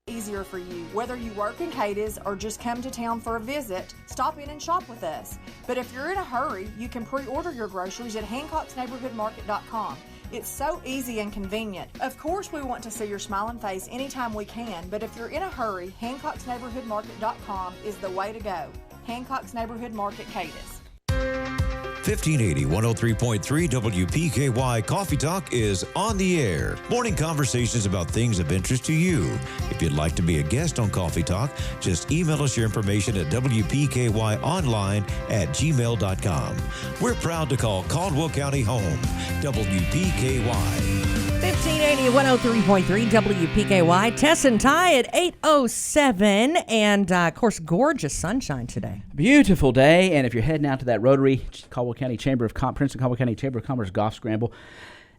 easier for you. Whether you work in Cadiz or just come to town for a visit, stop in and shop with us. But if you're in a hurry, you can pre-order your groceries at HancocksNeighborhoodMarket.com. It's so easy and convenient. Of course, we want to see your smiling face anytime we can, but if you're in a hurry, HancocksNeighborhoodMarket.com is the way to go. Hancock's Neighborhood Market, Cadiz. 1580 103.3 WPKY Coffee Talk is on the air. Morning conversations about things of interest to you. If you'd like to be a guest on Coffee Talk, just email us your information at WPKYonline@gmail.com. We're proud to call Caldwell County home. WPKY. 1580 103.3 WPKY. Tess and Ty at 8:07. And, of course, gorgeous sunshine today. Beautiful day. And if you're heading out to that Rotary Caldwell County Chamber of Princeton Caldwell County Chamber of Commerce golf scramble,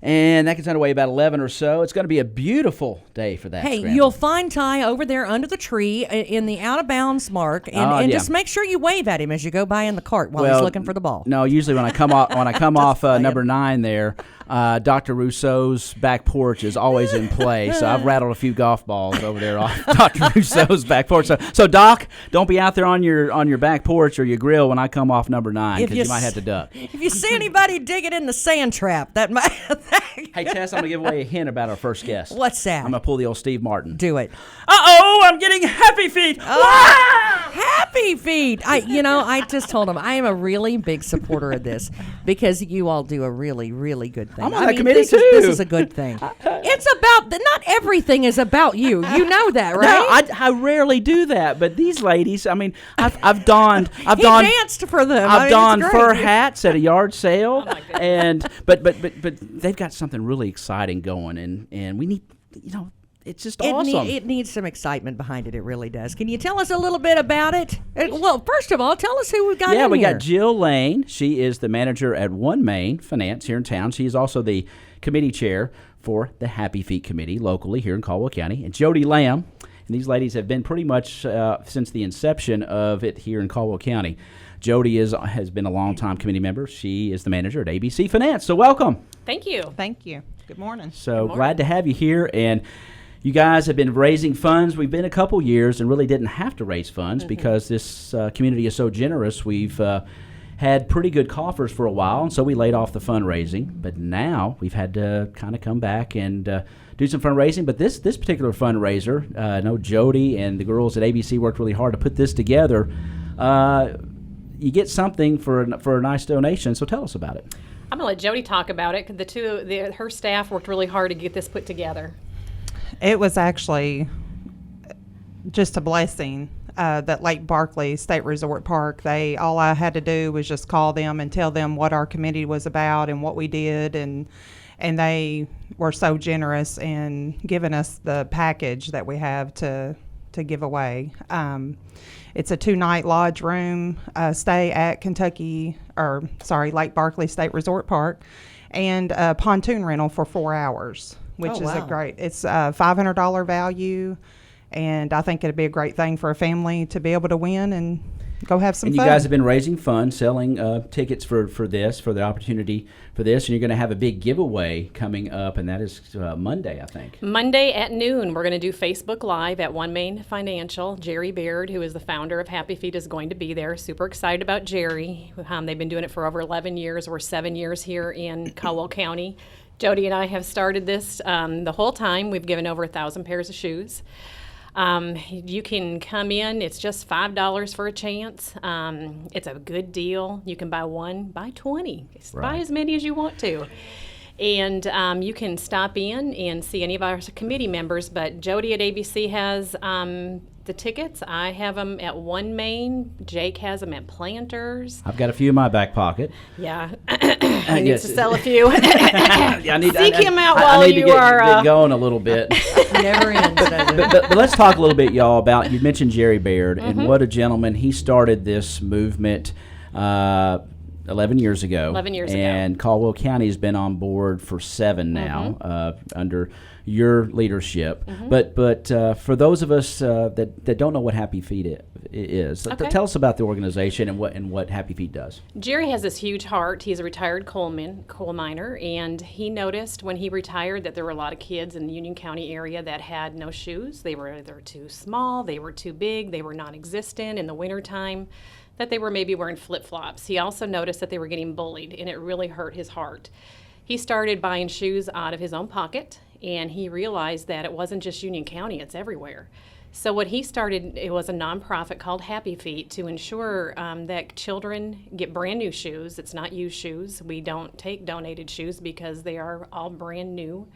and that gets underway about 11 or so. It's going to be a beautiful day for that scramble. You'll find Ty over there under the tree in the out-of-bounds mark, and just make sure you wave at him as you go by in the cart while he's looking for the ball. No, usually when I come off number 9 there, Dr. Rousseau's back porch is always in play, so I've rattled a few golf balls over there off Dr. Rousseau's back porch. So Doc, don't be out there on your back porch or your grill when I come off number 9, because you might have to duck. If you see anybody digging in the sand trap, that might... Hey, Tess, I'm going to give away a hint about our first guest. What's that? I'm going to pull the old Steve Martin. Do it. Uh-oh, I'm getting happy feet. Happy feet. I just told him I am a really big supporter of this because you all do a really, really good thing. I'm on that committee, too. This is a good thing. It's about, not everything is about you. You know that, right? No, I rarely do that, but these ladies, I mean, I've donned He danced for them. I've donned fur hats at a yard sale, but they've got something really exciting going, and we need, it's just awesome. It needs some excitement behind it. It really does. Can you tell us a little bit about it? Well, first of all, tell us who we've got in here. Yeah, we got Jill Lane. She is the manager at One Main Finance here in town. She is also the committee chair for the Happy Feet Committee locally here in Caldwell County. And Jody Lamb. And these ladies have been pretty much since the inception of it here in Caldwell County. Jody has been a longtime committee member. She is the manager at ABC Finance. So welcome. Thank you. Thank you. Good morning. So glad to have you here. And you guys have been raising funds. We've been a couple years and really didn't have to raise funds because this community is so generous. We've had pretty good coffers for a while, and so we laid off the fundraising. But now we've had to kind of come back and do some fundraising. But this particular fundraiser, I know Jody and the girls at ABC worked really hard to put this together. You get something for a nice donation, so tell us about it. I'm going to let Jody talk about it, because her staff worked really hard to get this put together. It was actually just a blessing that Lake Barkley State Resort Park, all I had to do was just call them and tell them what our committee was about and what we did, and they were so generous in giving us the package that we have to give away. It's a 2-night lodge room stay at Lake Barkley State Resort Park, and a pontoon rental for 4 hours, which is it's a $500 value, and I think it'd be a great thing for a family to be able to win and go have some fun. And you guys have been raising funds, selling tickets for the opportunity for this, and you're going to have a big giveaway coming up, and that is Monday, I think. Monday at noon, we're going to do Facebook Live at One Main Financial. Jerry Baird, who is the founder of Happy Feet, is going to be there. Super excited about Jerry. They've been doing it for over 11 years. We're 7 years here in Caldwell County. Jody and I have started this the whole time. We've given over 1,000 pairs of shoes. You can come in. It's just $5 for a chance. It's a good deal. You can buy one, buy 20. Buy as many as you want to. And you can stop in and see any of our committee members. But Jody at ABC has the tickets. I have them at One Main. Jake has them at Planters. I've got a few in my back pocket. Yeah. I need to sell a few. Seek him out while while you you are get going a little bit. Never ends. But let's talk a little bit, y'all, about, you mentioned Jerry Baird, and what a gentleman. He started this movement 11 years ago. 11 years ago. And Caldwell County has been on board for 7 now under your leadership. But for those of us that don't know what Happy Feet is, tell us about the organization and what Happy Feet does. Jerry has this huge heart. He's a retired coal miner, and he noticed when he retired that there were a lot of kids in the Union County area that had no shoes. They were either too small, they were too big, they were non-existent in the wintertime, that they were maybe wearing flip-flops. He also noticed that they were getting bullied, and it really hurt his heart. He started buying shoes out of his own pocket, and he realized that it wasn't just Union County, it's everywhere. So what he started, it was a nonprofit called Happy Feet to ensure that children get brand new shoes. It's not used shoes. We don't take donated shoes because they are all brand new.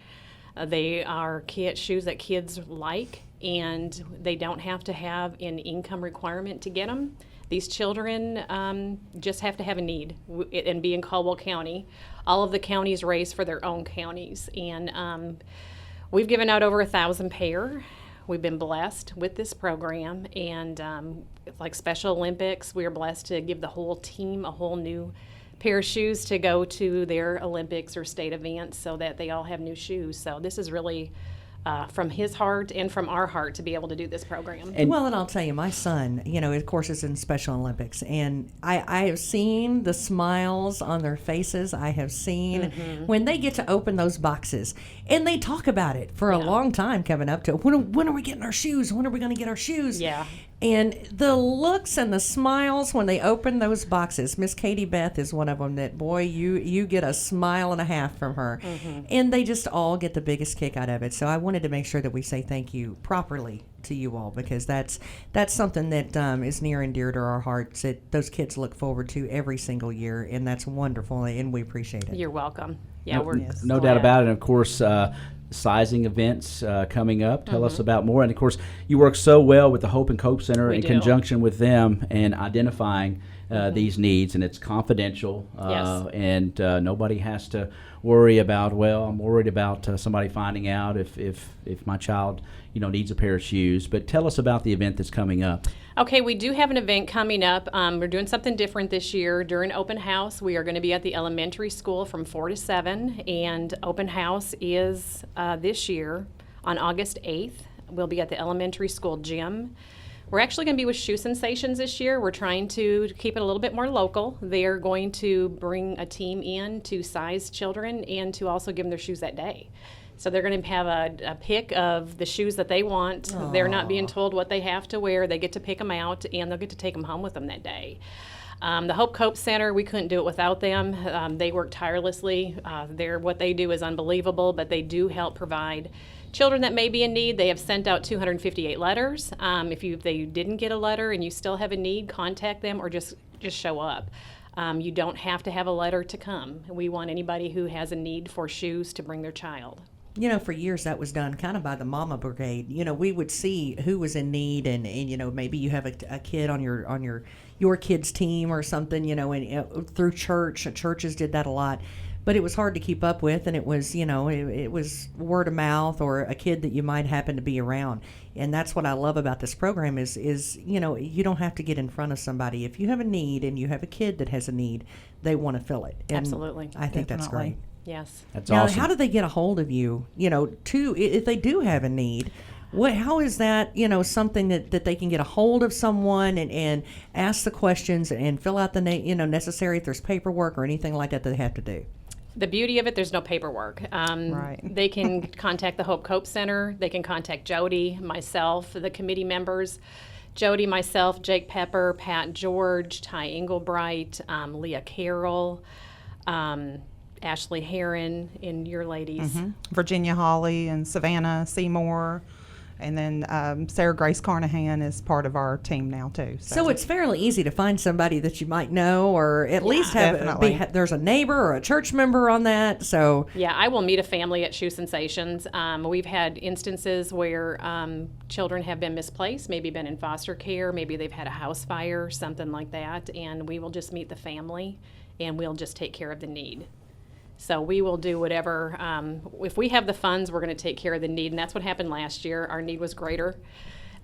They are shoes that kids like, and they don't have to have an income requirement to get them. These children just have to have a need and be in Caldwell County. All of the counties raise for their own counties, and we've given out over 1,000 pair. We've been blessed with this program, and like Special Olympics, we are blessed to give the whole team a whole new pair of shoes to go to their Olympics or state events so that they all have new shoes. So this is really from his heart and from our heart to be able to do this program. And I'll tell you, my son, of course, is in Special Olympics, and I have seen the smiles on their faces. I have seen when they get to open those boxes, and they talk about it for a long time coming up to, when are we getting our shoes? When are we going to get our shoes? Yeah. And the looks and the smiles when they open those boxes. Miss Katie Beth is one of them that, boy, you get a smile and a half from her. And they just all get the biggest kick out of it. So I wanted to make sure that we say thank you properly to you all, because that's something that is near and dear to our hearts, that those kids look forward to every single year, and that's wonderful, and we appreciate it. You're welcome. Yeah, no doubt about it. And of course, sizing events coming up. Tell us about more. And of course, you work so well with the Hope and Cope Center in conjunction with them and identifying these needs, and it's confidential. And nobody has to worry about, I'm worried about somebody finding out if my child needs a pair of shoes. But tell us about the event that's coming up. Okay, we do have an event coming up. We're doing something different this year. During open house, we are going to be at the elementary school from 4 to 7, and open house is this year on August 8th. We'll be at the elementary school gym. We're actually going to be with Shoe Sensations this year. We're trying to keep it a little bit more local. They are going to bring a team in to size children and to also give them their shoes that day. So they're going to have a pick of the shoes that they want. Aww. They're not being told what they have to wear. They get to pick them out, and they'll get to take them home with them that day. The Hope Cope Center, we couldn't do it without them. They work tirelessly. What they do is unbelievable, but they do help provide children that may be in need. They have sent out 258 letters. If they didn't get a letter and you still have a need, contact them or just show up. You don't have to have a letter to come. We want anybody who has a need for shoes to bring their child. For years that was done kind of by the Mama Brigade. We would see who was in need, and maybe you have a kid on your kid's team or something, and through churches did that a lot. But it was hard to keep up with, and it was, it was word of mouth or a kid that you might happen to be around. And that's what I love about this program is you don't have to get in front of somebody. If you have a need and you have a kid that has a need, they want to fill it. And absolutely. I think that's great. Yes. That's now, awesome. How do they get a hold of you, if they do have a need? How is that, something that they can get a hold of someone and ask the questions and fill out the necessary, if there's paperwork or anything like that they have to do? The beauty of it, there's no paperwork. Right. They can contact the Hope Cope Center. They can contact Jody, myself, the committee members. Jody, myself, Jake Pepper, Pat George, Ty Englebright, Leah Carroll, Ashley Heron, and your ladies. Virginia Hawley and Savannah Seymour. And then Sarah Grace Carnahan is part of our team now, too. So it's fairly easy to find somebody that you might know, or at least there's a neighbor or a church member on that. So yeah, I will meet a family at Shoe Sensations. We've had instances where children have been misplaced, maybe been in foster care, maybe they've had a house fire, something like that, and we will just meet the family, and we'll just take care of the need. So we will do whatever. If we have the funds, we're going to take care of the need, and that's what happened last year. Our need was greater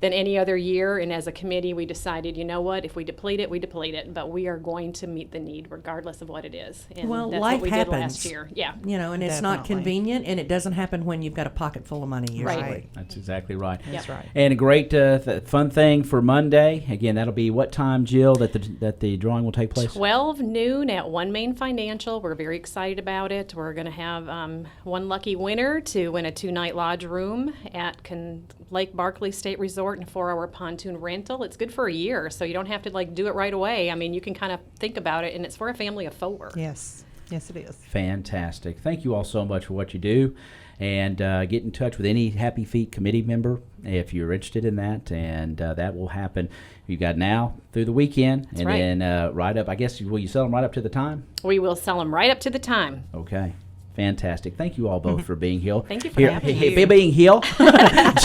than any other year. And as a committee, we decided, you know what, if we deplete it, we deplete it. But we are going to meet the need regardless of what it is. And Well, that's life what we happens. did last year. Yeah. You know, and it's not Definitely. convenient, and it doesn't happen when you've got a pocket full of money usually. Right. That's exactly right. Yep. That's right. And a great fun thing for Monday. Again, that'll be what time, Jill, that the drawing will take place? 12 noon at One Main Financial. We're very excited about it. We're going to have one lucky winner to win a 2-night lodge room at Lake Barkley State Resort and 4-hour pontoon rental. It's good for a year, so you don't have to do it right away. I mean, you can kind of think about it, and it's for a family of 4. Yes. Yes, it is. Fantastic. Thank you all so much for what you do. And get in touch with any Happy Feet committee member if you're interested in that. And that will happen. You've got now through the weekend. That's and right. then right up, I guess, will you sell them right up to the time? We will sell them right up to the time. Okay. Fantastic. Thank you all both for being here. Thank you for having me. Being here.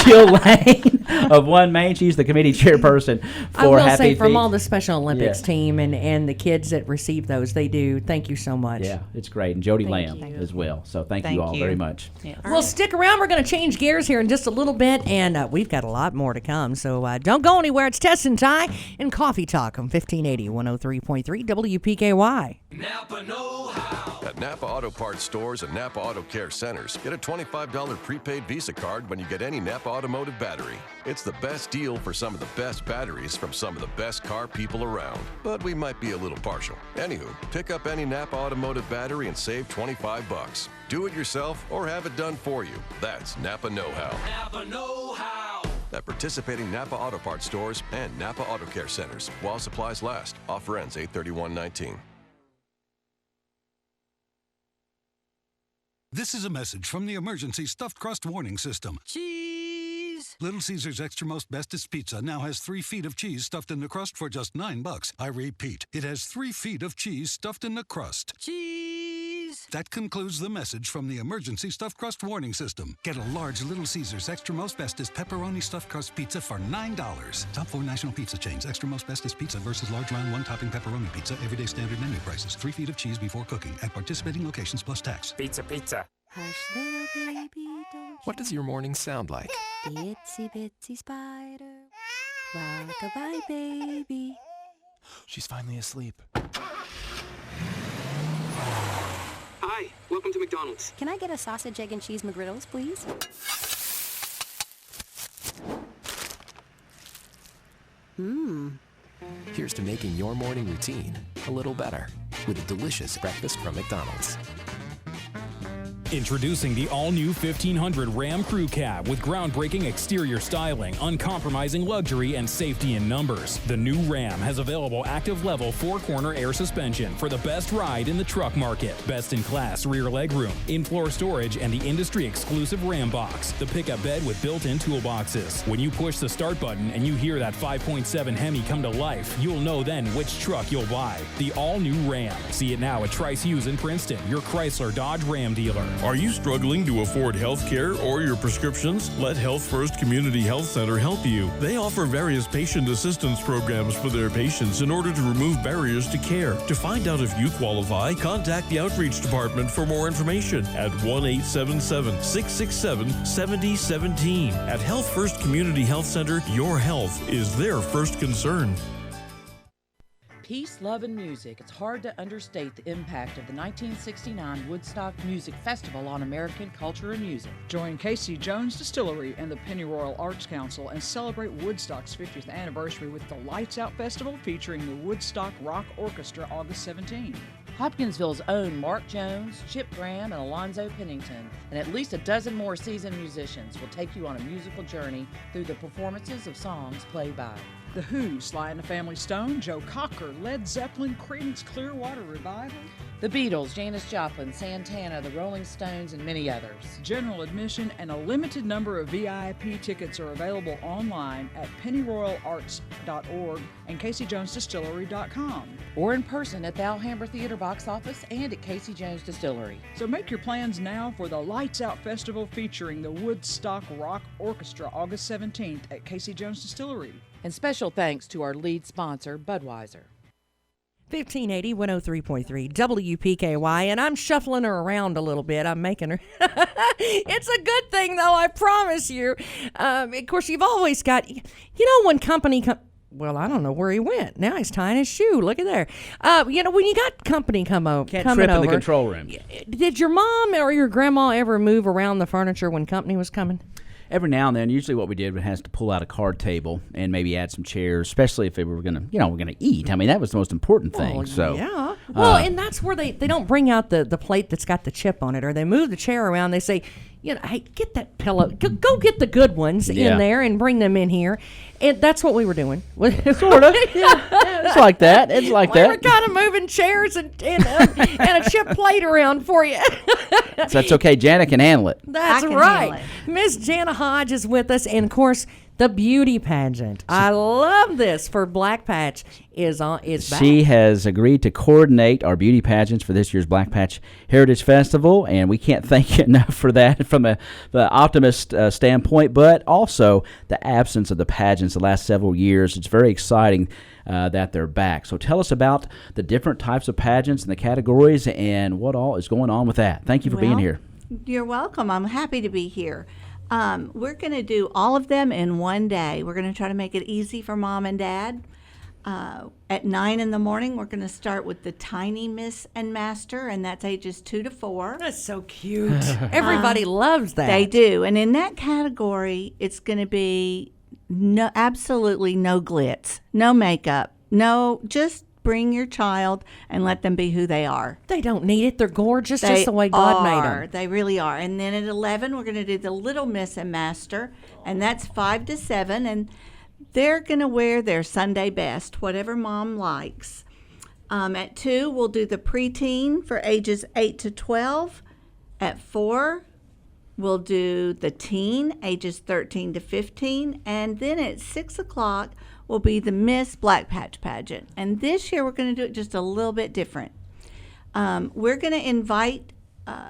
Jill Lane of One Main. She's the committee chairperson for I will Happy say Feet. from all the Special Olympics Yeah. team and the kids that receive those, they do. Thank you so much. Yeah, it's great. And Jody Thank Lamb you. as well. So thank you Thank all you. very much. Yes. Well, stick around. We're going to change gears here in just a little bit, and we've got a lot more to come. So don't go anywhere. It's Tess and Ty and Coffee Talk on 1580 103.3 WPKY. Napa know-how. At Napa Auto Parts stores and Napa Auto Care centers, get a $25 prepaid Visa card when you get any Napa Automotive battery. It's the best deal for some of the best batteries from some of the best car people around. But we might be a little partial. Anywho, pick up any Napa Automotive battery and save $25. Do it yourself or have it done for you. That's Napa know-how. Napa know-how. At participating Napa Auto Parts stores and Napa Auto Care centers while supplies last. Offer ends 8/31/19. This is a message from the emergency stuffed crust warning system. Cheese. Little Caesar's Extra Most Bestest Pizza now has 3 feet of cheese stuffed in the crust for just $9. I repeat, it has 3 feet of cheese stuffed in the crust. Cheese. That concludes the message from the emergency stuffed crust warning system. Get a large Little Caesar's Extra Most Bestest pepperoni stuffed crust pizza for $9. Top 4 national pizza chains. Extra Most Bestest Pizza versus large round 1-topping pepperoni pizza. Everyday standard menu prices. 3 feet of cheese before cooking at participating locations plus tax. Pizza. Hush, little baby, don't What does your morning sound like? the itsy bitsy spider. Rock-a-bye, baby. She's finally asleep. Hi, welcome to McDonald's. Can I get a sausage, egg, and cheese McGriddles, please? Here's to making your morning routine a little better with a delicious breakfast from McDonald's. Introducing the all-new 1500 Ram Crew Cab with groundbreaking exterior styling, uncompromising luxury, and safety in numbers. The new Ram has available active level 4-corner air suspension for the best ride in the truck market. Best-in-class rear legroom, in-floor storage, and the industry-exclusive Ram Box, the pickup bed with built-in toolboxes. When you push the start button and you hear that 5.7 Hemi come to life, you'll know then which truck you'll buy. The all-new Ram. See it now at Trice Hughes in Princeton, your Chrysler Dodge Ram dealer. Are you struggling to afford health care or your prescriptions? Let Health First Community Health Center help you. They offer various patient assistance programs for their patients in order to remove barriers to care. To find out if you qualify, contact the Outreach Department for more information at 1-877-667-7017. At Health First Community Health Center, your health is their first concern. Peace, love, and music. It's hard to understate the impact of the 1969 Woodstock Music Festival on American culture and music. Join Casey Jones Distillery and the Pennyroyal Arts Council and celebrate Woodstock's 50th anniversary with the Lights Out Festival featuring the Woodstock Rock Orchestra August 17. Hopkinsville's own Mark Jones, Chip Graham, and Alonzo Pennington, and at least a dozen more seasoned musicians will take you on a musical journey through the performances of songs played by The Who, Sly and the Family Stone, Joe Cocker, Led Zeppelin, Creedence Clearwater Revival, The Beatles, Janis Joplin, Santana, the Rolling Stones, and many others. General admission and a limited number of VIP tickets are available online at pennyroyalarts.org and CaseyJonesDistillery.com. Or in person at the Alhambra Theater box office and at Casey Jones Distillery. So make your plans now for the Lights Out Festival featuring the Woodstock Rock Orchestra August 17th at Casey Jones Distillery. And special thanks to our lead sponsor, Budweiser. 1580 103.3 WPKY, and I'm shuffling her around a little bit. I'm making her. It's a good thing, though, I promise you. Of course, you've always got, when company well, I don't know where he went. Now he's tying his shoe. Look at there. When you got company coming over. In the control room. Did your mom or your grandma ever move around the furniture when company was coming? Every now and then, usually what we did was to pull out a card table and maybe add some chairs, especially if we were going to, we're going to eat. I mean, that was the most important thing. Well, so yeah. Well, and that's where they don't bring out the plate that's got the chip on it, or they move the chair around. They say, hey, get that pillow. Go get the good ones in there and bring them in here. And that's what we were doing. Sort of. Yeah. It's like that. It's like we that. We were kind of moving chairs and a chip plate around for you. So that's okay. Jana can handle it. That's right. Miss Jana Hodge is with us. And, of course, the beauty pageant. I love this for Black Patch is back. She has agreed to coordinate our beauty pageants for this year's Black Patch Heritage Festival, and we can't thank you enough for that from the optimist standpoint, but also the absence of the pageants the last several years. It's very exciting that they're back. So tell us about the different types of pageants and the categories and what all is going on with that. Thank you for being here. You're welcome. I'm happy to be here. We're going to do all of them in one day. We're going to try to make it easy for mom and dad. At 9 in the morning, we're going to start with the Tiny Miss and Master, and that's ages 2 to 4. That's so cute. Everybody loves that. They do. And in that category, it's going to be absolutely no glitz, no makeup, just bring your child and let them be who they are. They don't need it. They're gorgeous, just the way God made them. They really are. And then at 11, we're going to do the Little Miss and Master, and that's 5 to 7, and they're going to wear their Sunday best, whatever mom likes. At 2, we'll do the preteen for ages 8 to 12. At 4, we'll do the teen, ages 13 to 15. And then at 6 o'clock, will be the Miss Black Patch pageant. And this year, we're going to do it just a little bit different. We're going to invite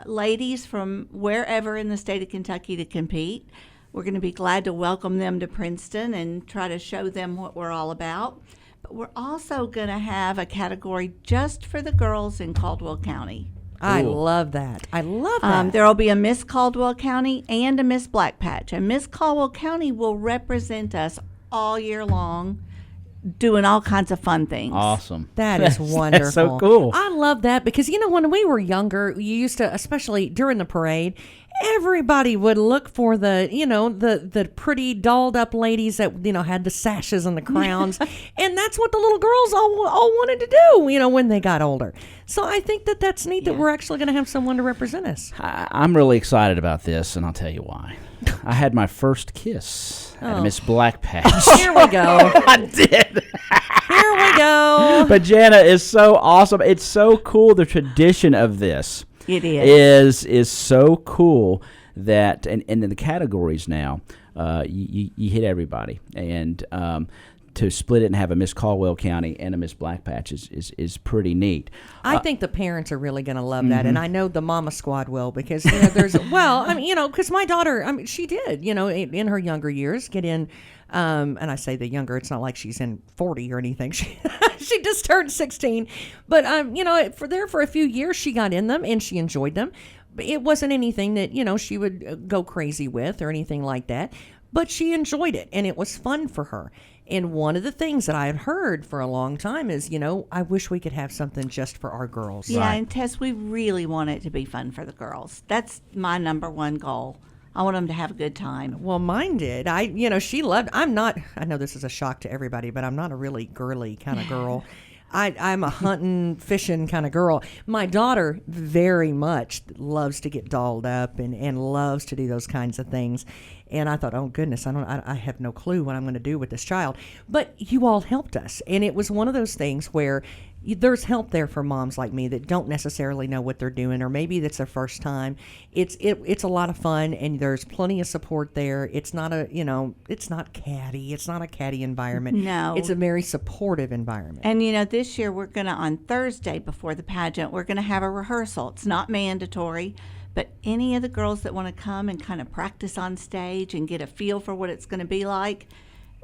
ladies from wherever in the state of Kentucky to compete. We're going to be glad to welcome them to Princeton and try to show them what we're all about. But we're also going to have a category just for the girls in Caldwell County. I love that. I love that. There will be a Miss Caldwell County and a Miss Black Patch. And Miss Caldwell County will represent us all year long, doing all kinds of fun things. Awesome. That is wonderful. That's so cool. I love that because, when we were younger, you used to, especially during the parade, everybody would look for the pretty dolled up ladies that, had the sashes and the crowns. And that's what the little girls all wanted to do, when they got older. So I think that's neat that we're actually going to have someone to represent us. I'm really excited about this, and I'll tell you why. I had my first kiss at Miss Black Patch. Here we go. I did. Here we go. But Jana is so awesome. It's so cool, the tradition of this. It is. Is so cool that, and in the categories now, you hit everybody. And to split it and have a Miss Caldwell County and a Miss Black Patch is pretty neat. I think the parents are really going to love that, and I know the Mama Squad will because there's because my daughter, she did, in her younger years get in, and I say the younger, it's not like she's in 40 or anything. She just turned 16, but for a few years she got in them and she enjoyed them. It wasn't anything that she would go crazy with or anything like that, but she enjoyed it and it was fun for her. And one of the things that I had heard for a long time is, I wish we could have something just for our girls. Yeah, and Tess, we really want it to be fun for the girls. That's my number one goal. I want them to have a good time. Well, mine did. She loved, I know this is a shock to everybody, but I'm not a really girly kind of girl. I'm a hunting, fishing kind of girl. My daughter very much loves to get dolled up and loves to do those kinds of things. And I thought, oh goodness, I have no clue what I'm going to do with this child. But you all helped us, and it was one of those things where there's help there for moms like me that don't necessarily know what they're doing, or maybe that's their first time. It's a lot of fun, and there's plenty of support there. It's not it's not catty. It's not a catty environment. No, it's a very supportive environment. And this year we're gonna, on Thursday before the pageant, we're gonna have a rehearsal. It's not mandatory, but any of the girls that want to come and kind of practice on stage and get a feel for what it's going to be like,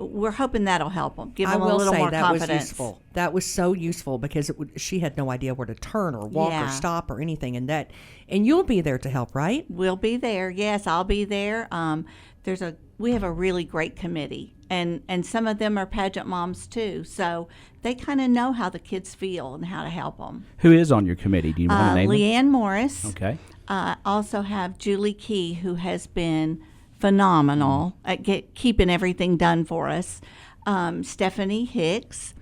we're hoping that'll help them, give I them a will little say more that confidence. was useful. That was so useful because she had no idea where to turn or walk Yeah. or stop or anything, and you'll be there to help, right? We'll be there. Yes, I'll be there. We have a really great committee, and some of them are pageant moms too, so they kind of know how the kids feel and how to help them. Who is on your committee? Do you want to name them? Leanne Morris. Okay. Also have Julie Key, who has been phenomenal at keeping everything done for us. Stephanie Hicks,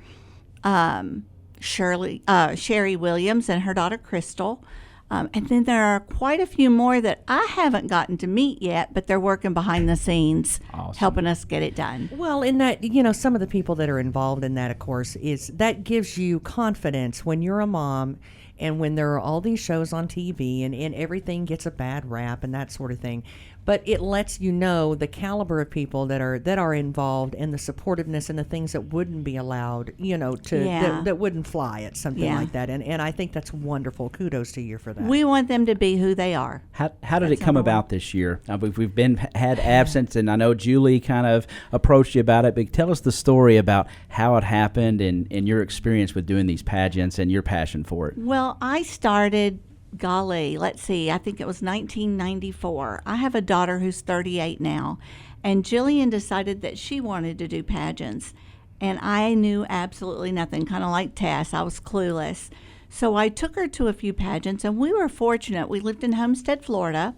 Sherry Williams, and her daughter Crystal. And then there are quite a few more that I haven't gotten to meet yet, but they're working behind the scenes, helping us get it done. Well, in that, some of the people that are involved in that, of course, that gives you confidence when you're a mom and when there are all these shows on TV and everything gets a bad rap and that sort of thing. But it lets you know the caliber of people that are involved and the supportiveness and the things that wouldn't be allowed, that wouldn't fly at something like that. And I think that's wonderful. Kudos to you for that. We want them to be who they are. How did it come about this year? We've had absence, and I know Julie kind of approached you about it, but tell us the story about how it happened and your experience with doing these pageants and your passion for it. Well, I started, let's see, I think it was 1994. I have a daughter who's 38 now, and Jillian decided that she wanted to do pageants, and I knew absolutely nothing, kind of like Tess. I was clueless. So I took her to a few pageants, and we were fortunate. We lived in Homestead, Florida.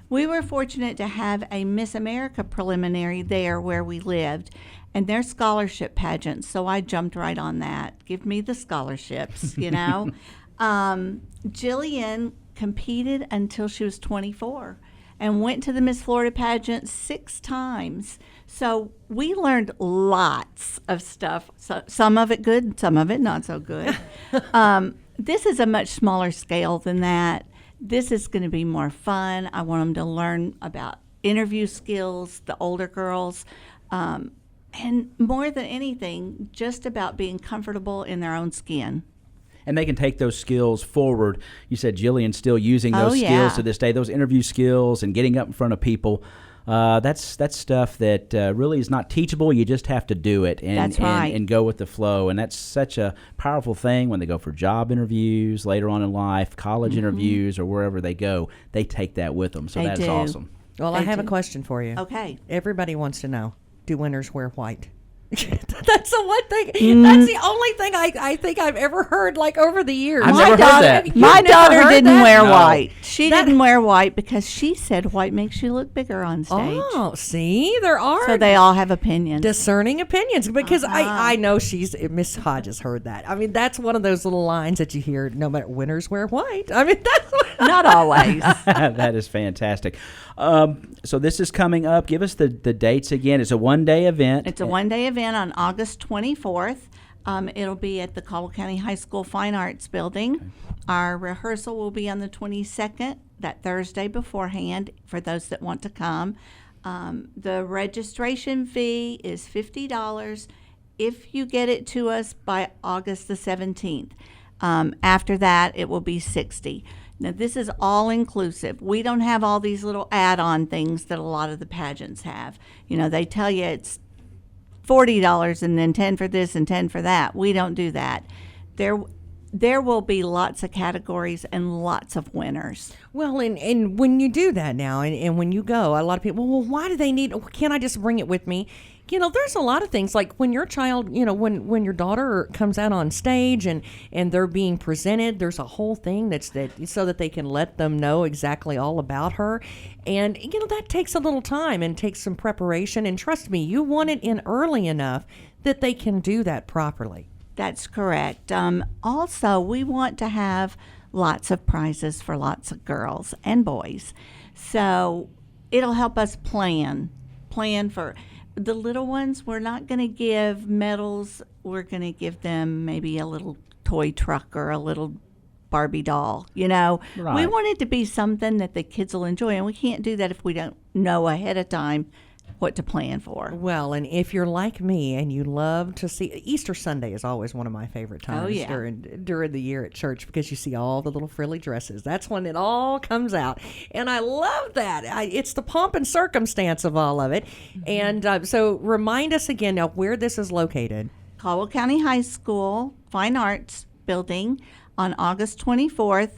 We were fortunate to have a Miss America preliminary there where we lived, and they're scholarship pageants, so I jumped right on that. Give me the scholarships, Jillian competed until she was 24 and went to the Miss Florida pageant 6 times. So we learned lots of stuff, so some of it good, some of it not so good. This is a much smaller scale than that. This is going to be more fun. I want them to learn about interview skills, the older girls, and more than anything, just about being comfortable in their own skin. And they can take those skills forward. You said Jillian's still using those skills to this day, those interview skills and getting up in front of people. That's stuff that really is not teachable. You just have to do it and go with the flow. And that's such a powerful thing when they go for job interviews later on in life, college interviews, or wherever they go. They take that with them. So that's awesome. Well, I have a question for you. Okay. Everybody wants to know, do winners wear white? That's the one thing. That's the only thing I think I've ever heard over the years. I've never heard that. My daughter didn't wear white. She didn't wear white because she said white makes you look bigger on stage. Oh, see, there are. So they all have opinions. Discerning opinions, because I know Miss Hodge has heard that. I mean, that's one of those little lines that you hear. No matter, winners wear white. I mean, that's not always. That is fantastic. So this is coming up. Give us the dates again. It's a one-day event. It's a one-day event on August 24th. It'll be at the Caldwell County High School Fine Arts Building. Okay. Our rehearsal will be on the 22nd, that Thursday beforehand, for those that want to come. The registration fee is $50 if you get it to us by August the 17th. After that, it will be $60. Now, this is all inclusive. We don't have all these little add-on things that a lot of the pageants have. They tell you it's $40 and then 10 for this and 10 for that. We don't do that. There will be lots of categories and lots of winners. Well, and when you do that now, and when you go, a lot of people, well, why do they need, can't I just bring it with me? There's a lot of things, like when your child, when your daughter comes out on stage and they're being presented, there's a whole thing so that they can let them know exactly all about her. And, that takes a little time and takes some preparation. And trust me, you want it in early enough that they can do that properly. That's correct. Also, we want to have lots of prizes for lots of girls and boys. So it'll help us plan for the little ones. We're not going to give medals. We're going to give them maybe a little toy truck or a little Barbie doll. Right. We want it to be something that the kids will enjoy, and we can't do that if we don't know ahead of time what to plan for. Well, and if you're like me and you love to see, Easter Sunday is always one of my favorite times during the year at church, because you see all the little frilly dresses. That's when it all comes out, and I love that. It's the pomp and circumstance of all of it. And so remind us again now where this is located. Caldwell County High School Fine Arts Building on August 24th.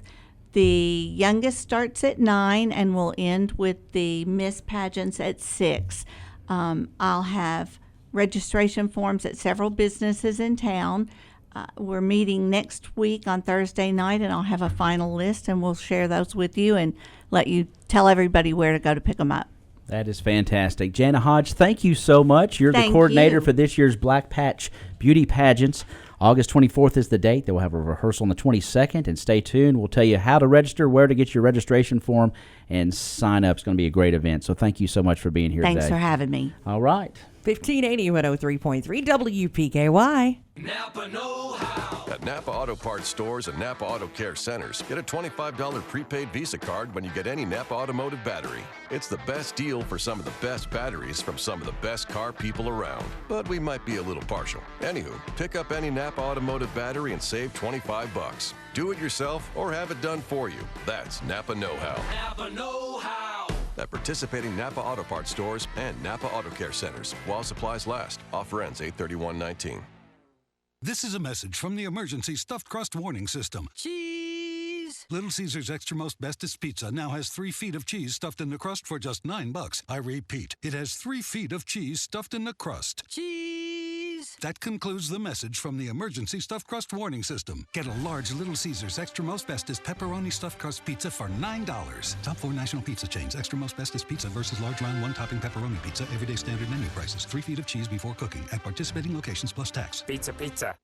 The youngest starts at 9 and will end with the Miss Pageants at 6. I'll have registration forms at several businesses in town. We're meeting next week on Thursday night, and I'll have a final list, and we'll share those with you and let you tell everybody where to go to pick them up. That is fantastic. Jana Hodge, thank you so much. You're the coordinator for this year's Black Patch Beauty Pageants. August 24th is the date. They will have a rehearsal on the 22nd, and stay tuned. We'll tell you how to register, where to get your registration form, and sign up. It's going to be a great event. So thank you so much for being here today. Thanks for having me. All right. 1580 103.3 WPKY. Napa know-how. At Napa Auto Parts stores and Napa Auto Care centers, get a $25 prepaid Visa card when you get any Napa automotive battery. It's the best deal for some of the best batteries from some of the best car people around. But we might be a little partial. Anywho, pick up any Napa automotive battery and save $25. Do it yourself or have it done for you. That's Napa know-how. Napa know-how. At participating Napa Auto Parts stores and Napa Auto Care centers while supplies last. Offer ends 8/31/19. This is a message from the emergency stuffed crust warning system. Cheese. Little Caesar's Extra Most Bestest Pizza now has 3 feet of cheese stuffed in the crust for just $9. I repeat, it has 3 feet of cheese stuffed in the crust. Cheese. That concludes the message from the emergency stuffed crust warning system. Get a large Little Caesar's Extra Most Bestest pepperoni stuffed crust pizza for $9. Top 4 national pizza chains. Extra Most Bestest Pizza versus large round 1-topping pepperoni pizza. Everyday standard menu prices. 3 feet of cheese before cooking at participating locations plus tax. Pizza, pizza.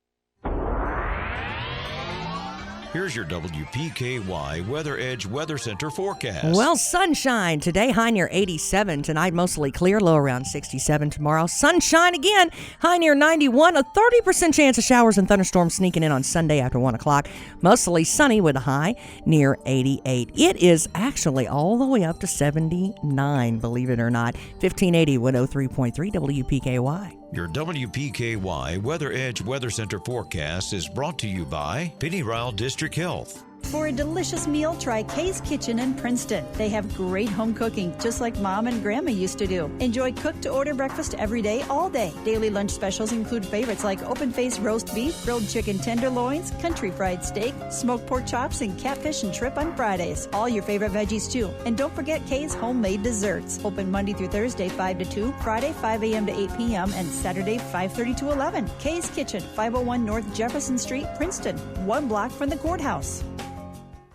Here's your WPKY Weather Edge Weather Center forecast. Well, sunshine today, high near 87. Tonight, mostly clear, low around 67. Tomorrow, sunshine again, high near 91. A 30% chance of showers and thunderstorms sneaking in on Sunday after 1 o'clock. Mostly sunny with a high near 88. It is actually all the way up to 79, believe it or not. 1580 103.3 WPKY. Your WPKY Weather Edge Weather Center forecast is brought to you by Pennyrile District Health. For a delicious meal, try Kay's Kitchen in Princeton. They have great home cooking, just like Mom and Grandma used to do. Enjoy cook-to-order breakfast every day, all day. Daily lunch specials include favorites like open-faced roast beef, grilled chicken tenderloins, country fried steak, smoked pork chops, and catfish and shrimp on Fridays. All your favorite veggies, too. And don't forget Kay's homemade desserts. Open Monday through Thursday, 5 to 2, Friday, 5 a.m. to 8 p.m., and Saturday, 5:30 to 11. Kay's Kitchen, 501 North Jefferson Street, Princeton, 1 block from the courthouse.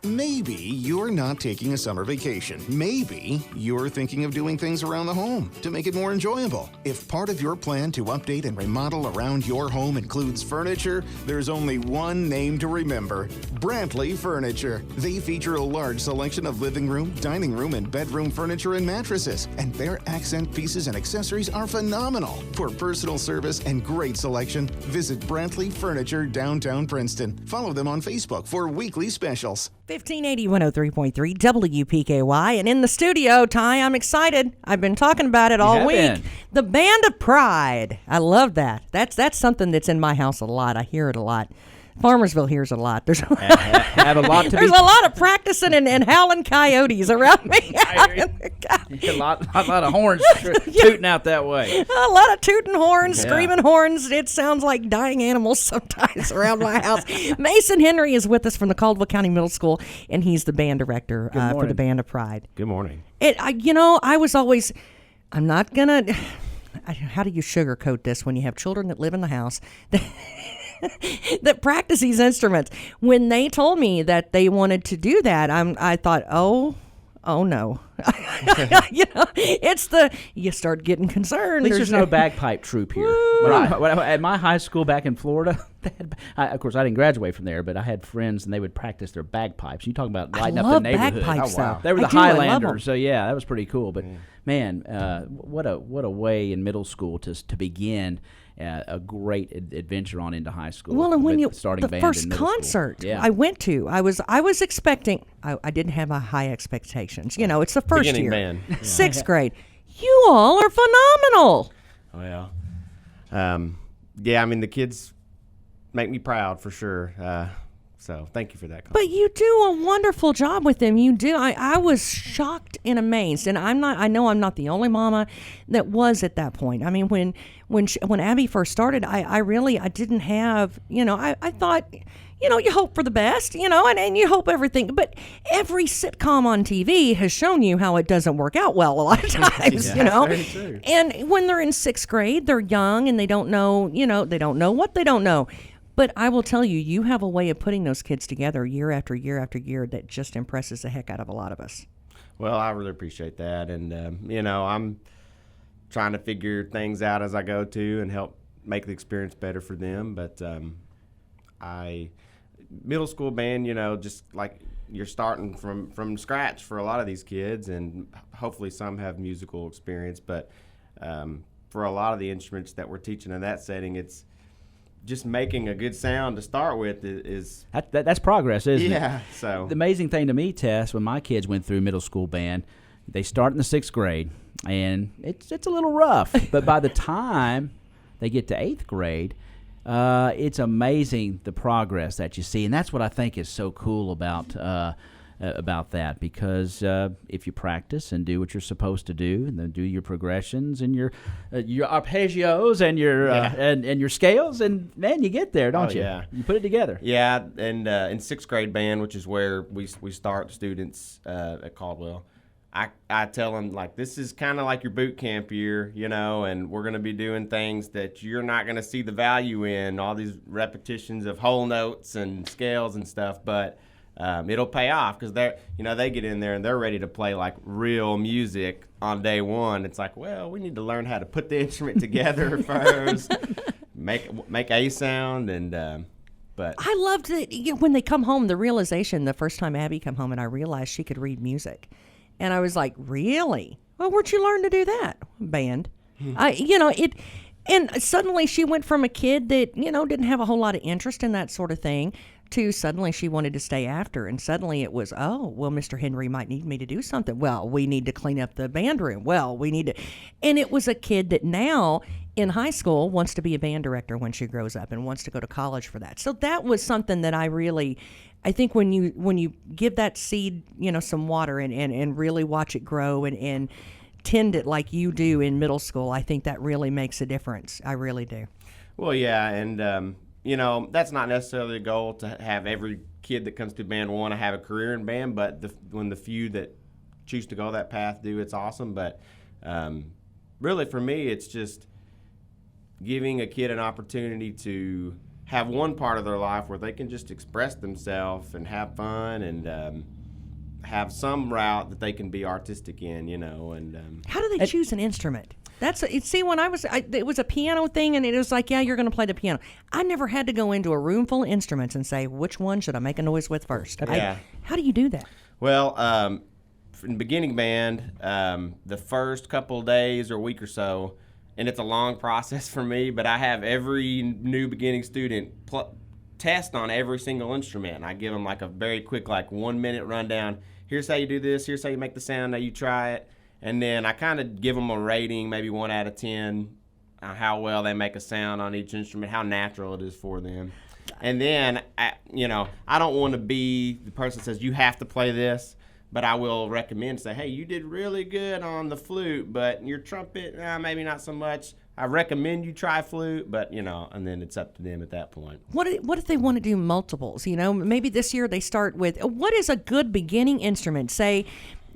Maybe you're not taking a summer vacation. Maybe you're thinking of doing things around the home to make it more enjoyable. If part of your plan to update and remodel around your home includes furniture, there's only one name to remember: Brantley Furniture. They feature a large selection of living room, dining room, and bedroom furniture and mattresses, and their accent pieces and accessories are phenomenal. For personal service and great selection, visit Brantley Furniture, downtown Princeton. Follow them on Facebook for weekly specials. 1580 103.3 WPKY. And in the studio, Ty, I'm excited. I've been talking about it all week. The Band of Pride. I love that. That's something that's in my house a lot. I hear it a lot. Farmersville hears it a lot. There's have a lot to There's a lot of practicing and howling coyotes around me. A lot of horns tooting out that way. A lot of tooting horns, screaming horns. It sounds like dying animals sometimes around my house. Mason Henry is with us from the Caldwell County Middle School, and he's the band director for the Band of Pride. Good morning. I was always, I'm not going to, how do you sugarcoat this when you have children that live in the house that practice these instruments? When they told me that they wanted to do that, I thought, oh no. You start getting concerned. At least there's no bagpipe troupe here. At my high school back in Florida, of course, I didn't graduate from there, but I had friends, and they would practice their bagpipes. You talking about lighting up the neighborhood. Bagpipes, wow. They were the Highlanders, so yeah, that was pretty cool. But man, what a way in middle school to begin a great adventure on into high school. Well, and when starting the first concert I went to, I was expecting. I didn't have a high expectations. It's the first Beginning year, band. Sixth grade. You all are phenomenal. Well, yeah, I mean, the kids make me proud for sure. So thank you for that. But you do a wonderful job with them. You do. I was shocked and amazed, and I know I'm not the only mama that was at that point. I mean, when Abby first started, I didn't have, I thought, you hope for the best, and you hope everything. But every sitcom on TV has shown you how it doesn't work out well a lot of times, Very true. And when they're in 6th grade, they're young and they don't know, they don't know what they don't know. But I will tell you, you have a way of putting those kids together year after year after year that just impresses the heck out of a lot of us. Well, I really appreciate that. And, I'm trying to figure things out as I go to and help make the experience better for them. But middle school band, just like you're starting from scratch for a lot of these kids, and hopefully some have musical experience. But for a lot of the instruments that we're teaching in that setting, it's just making a good sound to start with is that's progress, isn't it? Yeah. So the amazing thing to me, Tess, when my kids went through middle school band, they start in the 6th grade, and it's a little rough. But by the time they get to 8th grade, it's amazing the progress that you see, and that's what I think is so cool about that, because if you practice and do what you're supposed to do, and then do your progressions and your arpeggios and your and your scales, and man, you get there, don't you? Yeah. You put it together. Yeah, and in 6th grade band, which is where we start students at Caldwell, I tell them, like, this is kind of like your boot camp year, and we're going to be doing things that you're not going to see the value in, all these repetitions of whole notes and scales and stuff, but it'll pay off because they get in there and they're ready to play like real music on day one. It's like, well, we need to learn how to put the instrument together first, make a sound, and but I loved that when they come home, the realization the first time Abby come home and I realized she could read music, and I was like, really? Well, where'd you learn to do that? Band. And suddenly she went from a kid that didn't have a whole lot of interest in that sort of thing to suddenly she wanted to stay after, and suddenly it was, oh, well, Mr. Henry might need me to do something. Well, we need to clean up the band room. Well, we need to, and it was a kid that now in high school wants to be a band director when she grows up and wants to go to college for that. So that was something that I think when you give that seed, some water and really watch it grow and tend it like you do in middle school, I think that really makes a difference. I really do. Well, yeah, and that's not necessarily a goal to have every kid that comes to band want to have a career in band, but when the few that choose to go that path do, it's awesome. But really for me, it's just giving a kid an opportunity to have one part of their life where they can just express themselves and have fun and have some route that they can be artistic in, and how do they choose an instrument? When it was a piano thing, and it was like, yeah, you're going to play the piano. I never had to go into a room full of instruments and say, which one should I make a noise with first? Yeah. How do you do that? Well, in beginning band, the first couple of days or week or so, and it's a long process for me, but I have every new beginning student test on every single instrument, and I give them like a very quick 1-minute rundown. Here's how you do this. Here's how you make the sound. Now you try it. And then I kind of give them a rating, maybe 1 out of 10, how well they make a sound on each instrument, how natural it is for them. And then, I don't want to be the person that says, you have to play this, but I will recommend, say, hey, you did really good on the flute, but your trumpet, maybe not so much. I recommend you try flute, but, and then it's up to them at that point. What if they want to do multiples? Maybe this year they start with, what is a good beginning instrument? Say,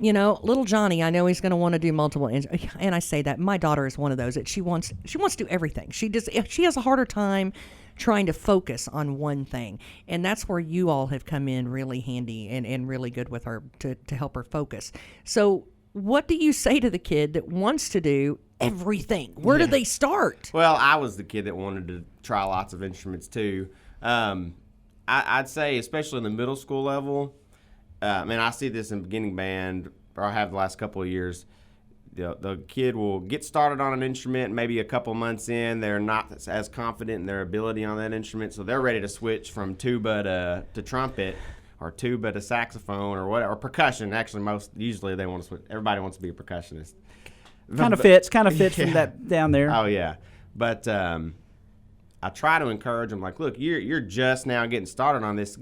little Johnny, I know he's going to want to do multiple, and I say that my daughter is one of those that she wants to do everything. She has a harder time trying to focus on one thing, and that's where you all have come in really handy and really good with her to help her focus. So what do you say to the kid that wants to do everything? Where do they start? Well, I was the kid that wanted to try lots of instruments too. I'd say, especially in the middle school level, I see this in beginning band, or I have the last couple of years. The kid will get started on an instrument, maybe a couple months in, they're not as confident in their ability on that instrument, so they're ready to switch from tuba to trumpet, or tuba to saxophone, or whatever, or percussion. Actually, usually they want to switch. Everybody wants to be a percussionist. Kind of fits from that down there. Oh yeah, but I try to encourage them. Like, look, you're just now getting started on this.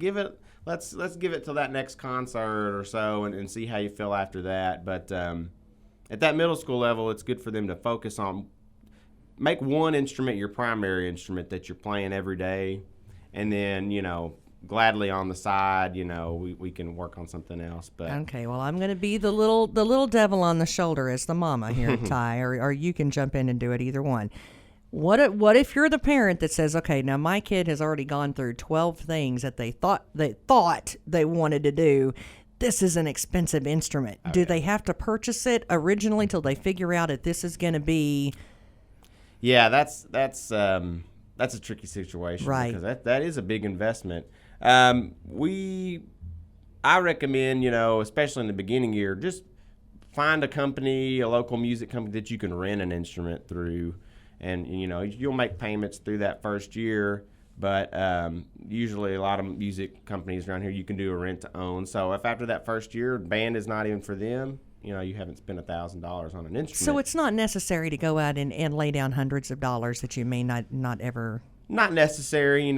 Let's give it till that next concert or so, and see how you feel after that. But at that middle school level, it's good for them to focus on, make one instrument your primary instrument that you're playing every day, and then, gladly on the side, we can work on something else. But okay, well, I'm going to be the little devil on the shoulder as the mama here, Ty, or you can jump in and do it, either one. What if you're the parent that says, okay, now my kid has already gone through 12 things that they thought they wanted to do. This is an expensive instrument. Do they have to purchase it originally till they figure out that this is going to be? Yeah, that's a tricky situation, right? Because that is a big investment. I recommend, especially in the beginning year, just find a local music company that you can rent an instrument through, and you'll make payments through that first year. But usually a lot of music companies around here, you can do a rent to own. So if after that first year, band is not even for them, you haven't spent $1,000 on an instrument. So it's not necessary to go out and lay down hundreds of dollars that you may not ever. Not necessary.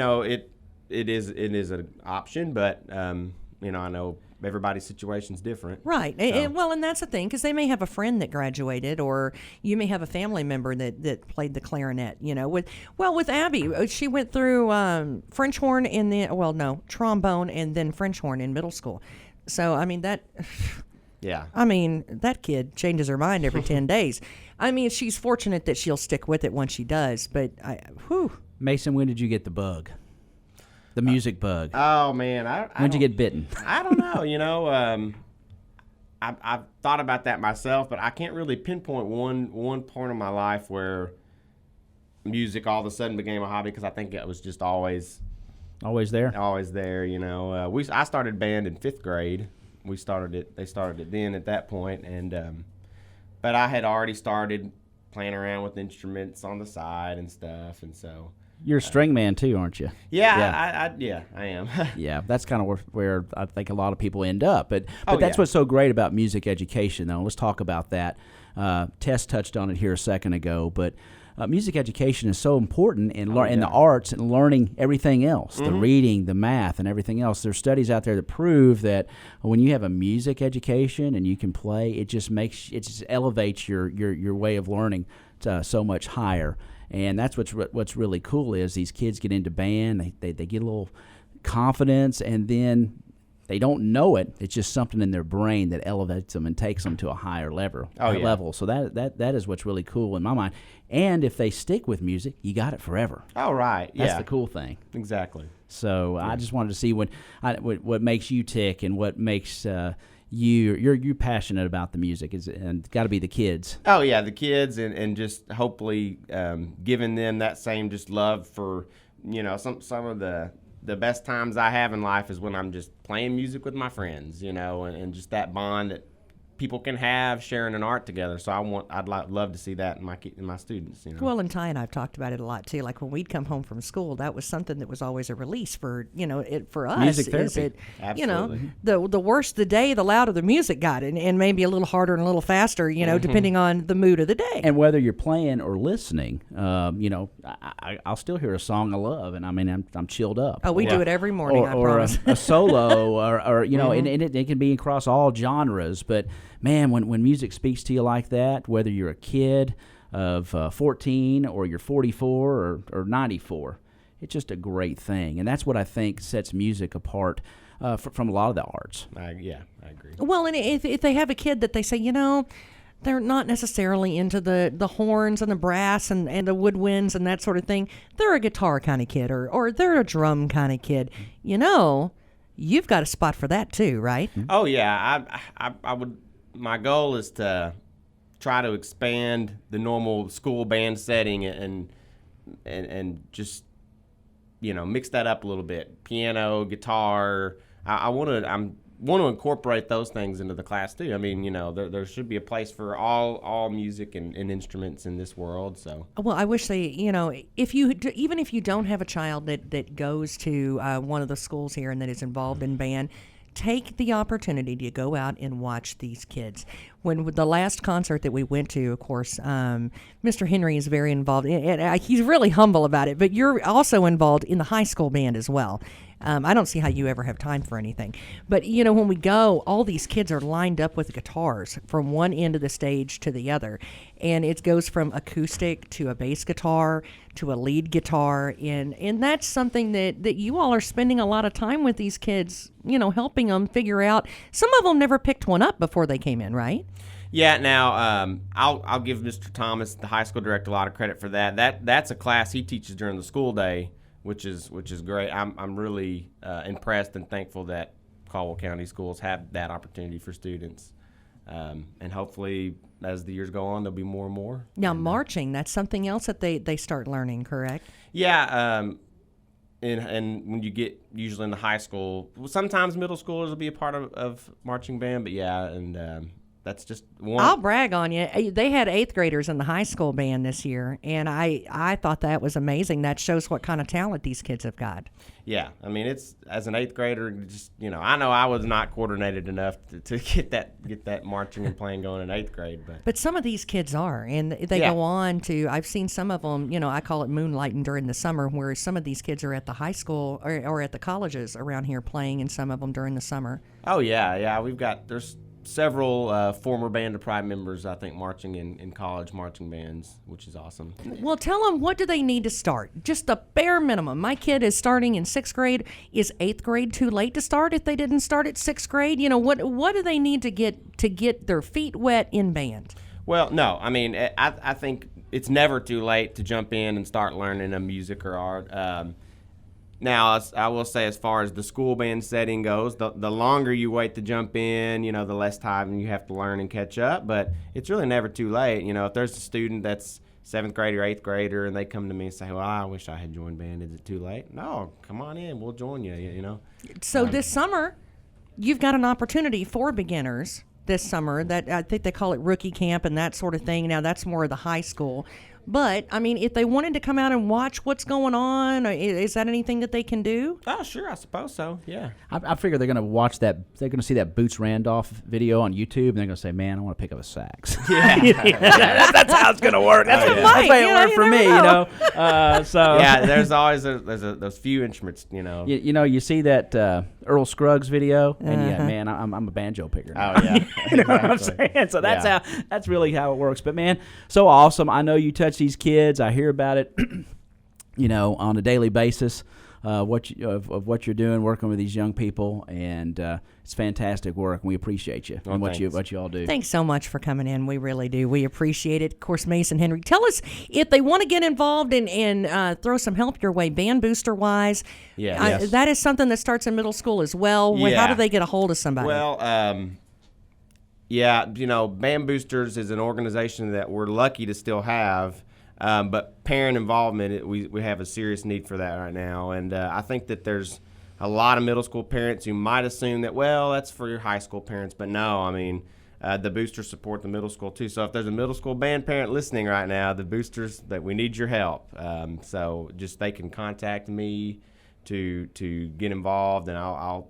It is an option, but I know everybody's situation's different. Right. So. And that's the thing, because they may have a friend that graduated, or you may have a family member that played the clarinet. With Abby, she went through French horn and then trombone and then French horn in middle school. So I mean that. Yeah. I mean, that kid changes her mind every 10 days. I mean, she's fortunate that she'll stick with it once she does. But Mason, when did you get the bug? The music bug. Oh man, when'd you get bitten? I don't know. I've thought about that myself, but I can't really pinpoint one point of my life where music all of a sudden became a hobby, because I think it was just always there. Always there. I started band in 5th grade. They started it then at that point, and but I had already started playing around with instruments on the side and stuff, and so. You're a string man too, aren't you? Yeah, I am. Yeah, that's kind of where I think a lot of people end up. But that's what's so great about music education, though. Let's talk about that. Tess touched on it here a second ago, but music education is so important in the arts and learning everything else, the reading, the math, and everything else. There's studies out there that prove that when you have a music education and you can play, it just elevates your way of learning so much higher. And that's what's really cool is these kids get into band, they get a little confidence, and then they don't know it. It's just something in their brain that elevates them and takes them to a higher level. So that is what's really cool in my mind. And if they stick with music, you got it forever. Oh, right. That's the cool thing. Exactly. So I just wanted to see what makes you tick and what makes you're passionate about the music, and it's got to be the kids. Oh yeah, the kids, and just hopefully giving them that same just love for some of the best times I have in life is when I'm just playing music with my friends, and just that bond that people can have sharing an art together. So I'd love to see that in my students. Well, and Ty and I've talked about it a lot too. Like when we'd come home from school, that was something that was always a release for for us. Music therapy. Is it, Absolutely. The worse the day, the louder the music got, and maybe a little harder and a little faster, depending on the mood of the day. And whether you're playing or listening, I'll still hear a song I love, and I mean I'm chilled up. Oh, we do it every morning. I promise. a solo, or and it can be across all genres, but. Man, when music speaks to you like that, whether you're a kid of 14 or you're 44 or 94, it's just a great thing. And that's what I think sets music apart from a lot of the arts. I agree. Well, and if they have a kid that they say, they're not necessarily into the horns and the brass and the woodwinds and that sort of thing. They're a guitar kind of kid or they're a drum kind of kid. You've got a spot for that too, right? Oh, yeah. I would... My goal is to try to expand the normal school band setting and just mix that up a little bit. Piano, guitar. I want to incorporate those things into the class too. I mean, there should be a place for all music and instruments in this world. So. Well, I wish they, if you don't have a child that goes to one of the schools here and that is involved in band. Take the opportunity to go out and watch these kids. when with the last concert that we went to, of course, Mr. Henry is very involved. And he's really humble about it, but you're also involved in the high school band as well. I don't see how you ever have time for anything. But, when we go, all these kids are lined up with guitars from one end of the stage to the other. And it goes from acoustic to a bass guitar to a lead guitar. And that's something that you all are spending a lot of time with these kids, helping them figure out. Some of them never picked one up before they came in, right? Yeah. Now, I'll give Mr. Thomas, the high school director, a lot of credit for that. That's a class he teaches during the school day, which is great. I'm really impressed and thankful that Caldwell County schools have that opportunity for students. And hopefully, as the years go on, there'll be more and more. Now, marching, that's something else that they start learning, correct? Yeah. And when you get usually in the high school, sometimes middle schoolers will be a part of marching band, but yeah, and that's just one. I'll brag on you. They had 8th graders in the high school band this year, and I thought that was amazing. That shows what kind of talent these kids have got. Yeah, I mean, it's as an 8th grader, just I know I was not coordinated enough to get that marching and playing going in 8th grade, but some of these kids are, and they go on to. I've seen some of them. I call it moonlighting during the summer, where some of these kids are at the high school or at the colleges around here playing, and some of them during the summer. Oh yeah, there's several former Band of Pride members, I think, marching in college marching bands, which is awesome. Well, tell them, what do they need to start? Just the bare minimum. My kid is starting in 6th grade. Is 8th grade too late to start if they didn't start at 6th grade? What do they need to get their feet wet in band? Well, no. I mean, I think it's never too late to jump in and start learning a music or art. Now, I will say, as far as the school band setting goes, the longer you wait to jump in, the less time you have to learn and catch up. But it's really never too late. If there's a student that's 7th grader, 8th grader, and they come to me and say, well, I wish I had joined band, is it too late? No, come on in. We'll join you, So this summer, you've got an opportunity for beginners this summer. That I think they call it rookie camp and that sort of thing. Now, that's more of the high school. But, I mean, if they wanted to come out and watch what's going on, is that anything that they can do? Oh, sure, I suppose so, yeah. I figure they're going to watch that. They're going to see that Boots Randolph video on YouTube, and they're going to say, man, I want to pick up a sax. Yeah. That's how it's going to work. That's the way it worked for me, So yeah, there's always those few instruments, You see that Earl Scruggs video, and man, I'm a banjo picker now. Oh, yeah. You know what I'm saying? So that's really how it works. But, man, so awesome. I know you touch these kids. I hear about it, on a daily basis, what you're doing, working with these young people, and it's fantastic work. And we appreciate you and what you all do. Thanks so much for coming in. We really do. We appreciate it. Of course, Mason Henry, tell us if they want to get involved and throw some help your way, band booster wise. Yeah, yes. That is something that starts in middle school as well. Yeah. How do they get a hold of somebody? Well, Band Boosters is an organization that we're lucky to still have. But parent involvement, we have a serious need for that right now. And I think that there's a lot of middle school parents who might assume that, well, that's for your high school parents. But no, I mean, the boosters support the middle school too. So if there's a middle school band parent listening right now, the boosters, that we need your help. So just they can contact me to get involved, and I'll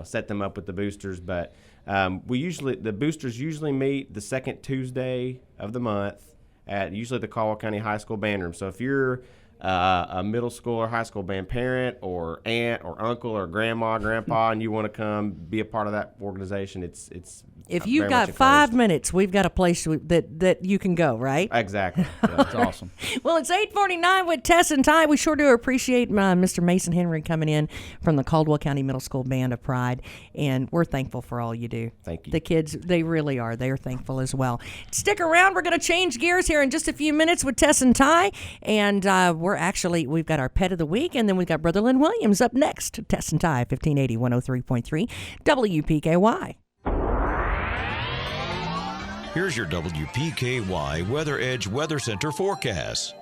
set them up with the boosters. But the boosters usually meet the second Tuesday of the month at usually the Caldwell County High School band room. So if you're a middle school or high school band parent or aunt or uncle or grandma, grandpa, and you want to come be a part of that organization, it's if you've got 5 minutes, we've got a place that you can go, right? Exactly. Yeah, that's awesome. Well, it's 8:49 with Tess and Ty. We sure do appreciate Mr. Mason Henry coming in from the Caldwell County Middle School Band of Pride, and we're thankful for all you do. Thank you. The kids, they really are. They are thankful as well. Stick around. We're going to change gears here in just a few minutes with Tess and Ty, and we've got our pet of the week, and then we've got Brother Lynn Williams up next. Tess and Ty, 1580, 103.3 WPKY. Here's your WPKY Weather Edge Weather Center forecast.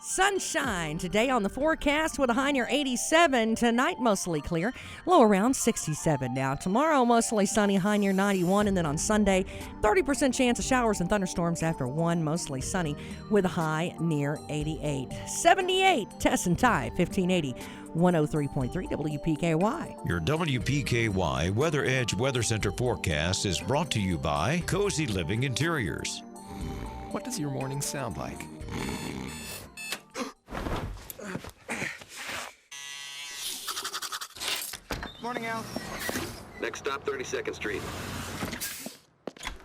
Sunshine today on the forecast with a high near 87. Tonight, mostly clear, low around 67. Now, tomorrow, mostly sunny, high near 91. And then on Sunday, 30% chance of showers and thunderstorms after 1, mostly sunny, with a high near 88. 78, Tess and Ty, 1580. 103.3 WPKY. Your WPKY Weather Edge Weather Center forecast is brought to you by Cozy Living Interiors. What does your morning sound like? Morning, Al. Next stop, 32nd Street.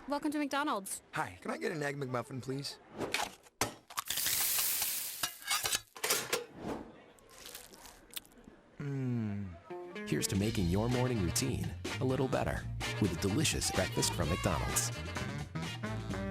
Welcome to McDonald's. Hi, can I get an Egg McMuffin, please? Here's to making your morning routine a little better with a delicious breakfast from McDonald's.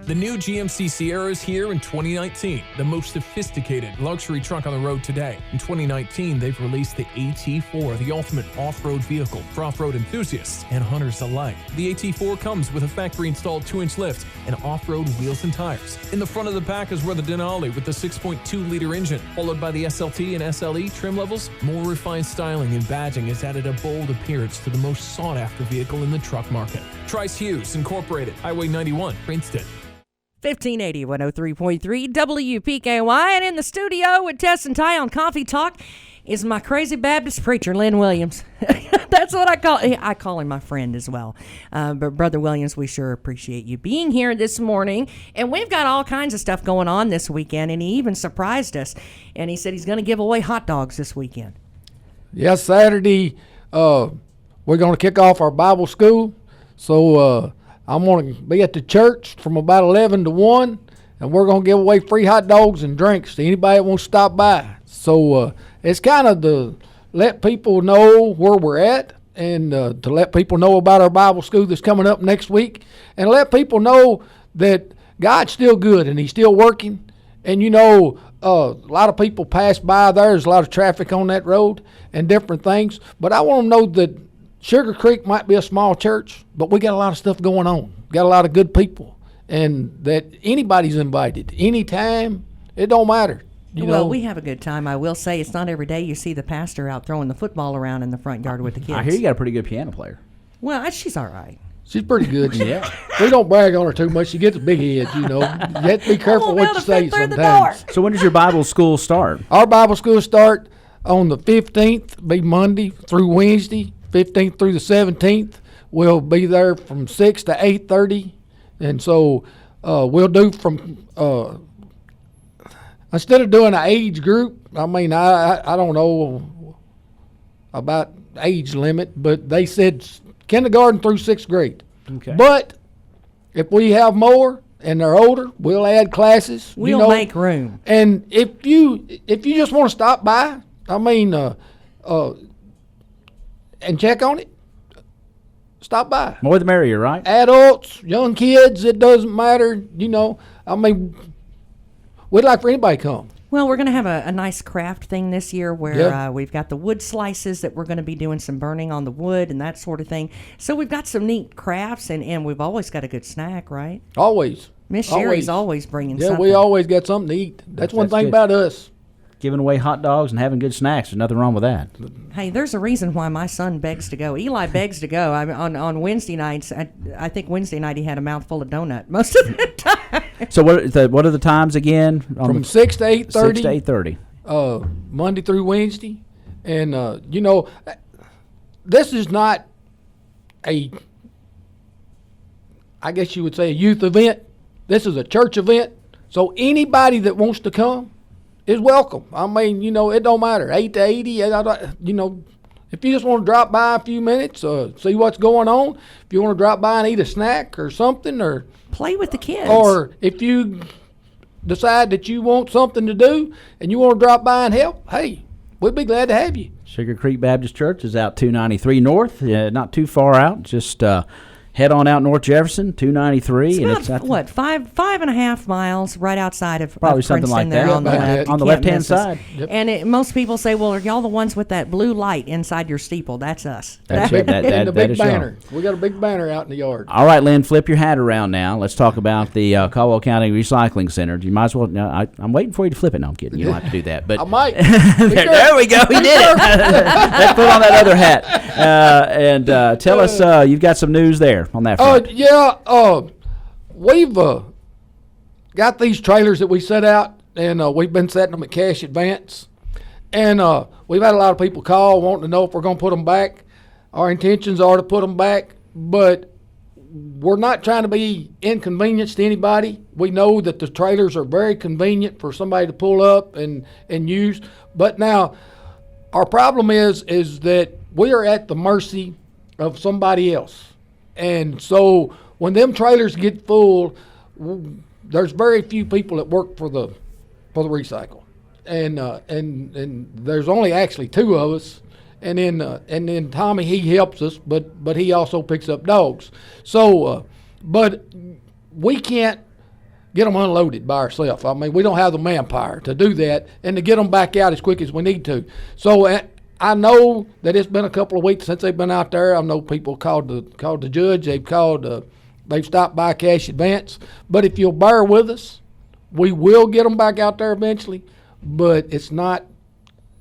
The new GMC Sierra is here in 2019, the most sophisticated luxury truck on the road today. In 2019, they've released the AT4, the ultimate off-road vehicle for off-road enthusiasts and hunters alike. The AT4 comes with a factory-installed 2-inch lift and off-road wheels and tires. In the front of the pack is where the Denali with the 6.2-liter engine, followed by the SLT and SLE trim levels. More refined styling and badging has added a bold appearance to the most sought-after vehicle in the truck market. Trice Hughes Incorporated, Highway 91, Princeton. 1580 103.3 WPKY, and in the studio with Tess and Ty on Coffee Talk is my crazy Baptist preacher, Lynn Williams. That's what I call him my friend as well. But Brother Williams, we sure appreciate you being here this morning. And we've got all kinds of stuff going on this weekend, and he even surprised us. And he said he's going to give away hot dogs this weekend. Yes, Saturday, we're going to kick off our Bible school. So I'm going to be at the church from about 11 to 1, and we're going to give away free hot dogs and drinks to anybody that wants to stop by. So it's kind of to let people know where we're at, and to let people know about our Bible school that's coming up next week, and let people know that God's still good and he's still working. And, you know, a lot of people pass by there. There's a lot of traffic on that road and different things. But I want them to know that Sugar Creek might be a small church, but we got a lot of stuff going on. Got a lot of good people, and that anybody's invited anytime. It don't matter. You know, we have a good time. I will say it's not every day you see the pastor out throwing the football around in the front yard with the kids. I hear you got a pretty good piano player. Well, she's all right. She's pretty good. Yeah. We don't brag on her too much. She gets a big head, you know. You have to be careful what you say sometimes. So when does your Bible school start? Our Bible school start on the 15th, be Monday through Wednesday, 15th through the 17th. We'll be there from 6 to 8:30. And so we'll do from, instead of doing an age group, I mean, I don't know about age limit, but they said kindergarten through 6th grade. Okay. But if we have more and they're older, we'll add classes. We'll make room. And if you just want to stop by, I mean, and check on it, stop by. More the merrier, right? Adults, young kids, it doesn't matter. You know, I mean, we'd like for anybody to come. Well, we're going to have a nice craft thing this year where we've got the wood slices that we're going to be doing some burning on the wood and that sort of thing. So we've got some neat crafts, and we've always got a good snack, right? Always. Miss Sherry's always bringing something. Yeah, we always got something to eat. That's one thing good about us. Giving away hot dogs and having good snacks. There's nothing wrong with that. Hey, there's a reason why my son begs to go. Eli begs to go. On Wednesday nights, I think Wednesday night he had a mouthful of donut most of the time. So what are the times again? From 6 to 8:30. 6 to 8:30. Monday through Wednesday. And, you know, this is not I guess you would say a youth event. This is a church event. So anybody that wants to come is welcome. I mean, you know, it don't matter. 8 to 80, you know, if you just want to drop by a few minutes, see what's going on, if you want to drop by and eat a snack or something, or play with the kids, or if you decide that you want something to do and you want to drop by and help, hey, we'd be glad to have you. Sugar Creek Baptist Church is out 293 North, not too far out, just head on out North Jefferson, 293. It's about, what, 5.5 miles right outside of probably Princeton something like there that. on the left. On the left-hand side. Yep. And most people say, well, are y'all the ones with that blue light inside your steeple? That's us. That's it. And the big is banner. y'all. We got a big banner out in the yard. All right, Lynn, flip your hat around now. Let's talk about the Caldwell County Recycling Center. You might as well. No, I'm waiting for you to flip it. No, I'm kidding. You don't have to do that. But I might. there we go. He did it. Let's put on that other hat. And tell us, you've got some news there on that front. We've got these trailers that we set out, and we've been setting them at cash advance. And we've had a lot of people call wanting to know if we're going to put them back. Our intentions are to put them back, but we're not trying to be inconvenienced to anybody. We know that the trailers are very convenient for somebody to pull up and use. But now, our problem is that we are at the mercy of somebody else. And so when them trailers get full, there's very few people that work for the recycle. And there's only actually two of us. And then Tommy, he helps us, but he also picks up dogs. So, but we can't get them unloaded by ourselves. I mean, we don't have the manpower to do that and to get them back out as quick as we need to. So I know that it's been a couple of weeks since they've been out there. I know people called the judge. They've stopped by cash advance. But if you'll bear with us, we will get them back out there eventually. But it's not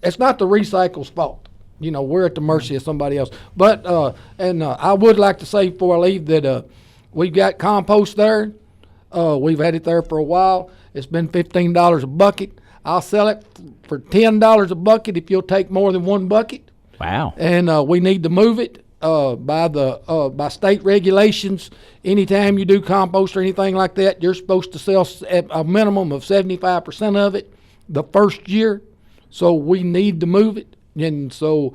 the recycle's fault. You know, we're at the mercy of somebody else. But I would like to say before I leave that we've got compost there. We've had it there for a while. It's been $15 a bucket. I'll sell it for $10 a bucket if you'll take more than one bucket. Wow. And we need to move it by state regulations. Anytime you do compost or anything like that, you're supposed to sell a minimum of 75% of it the first year. So we need to move it. And so,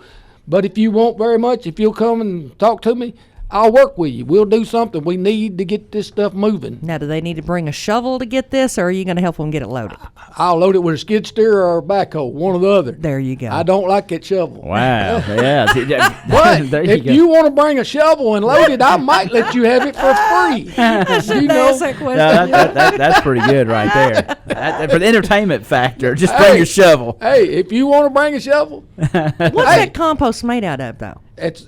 but if you want very much, if you'll come and talk to me, I'll work with you. We'll do something. We need to get this stuff moving. Now, do they need to bring a shovel to get this, or are you going to help them get it loaded? I'll load it with a skid steer or a backhoe, one or the other. There you go. I don't like that shovel. Wow. Yeah. But if you want to bring a shovel and load it, I might let you have it for free. That's pretty good right there. For the entertainment factor, just bring your shovel. Hey, if you want to bring a shovel. What's that compost made out of, though? It's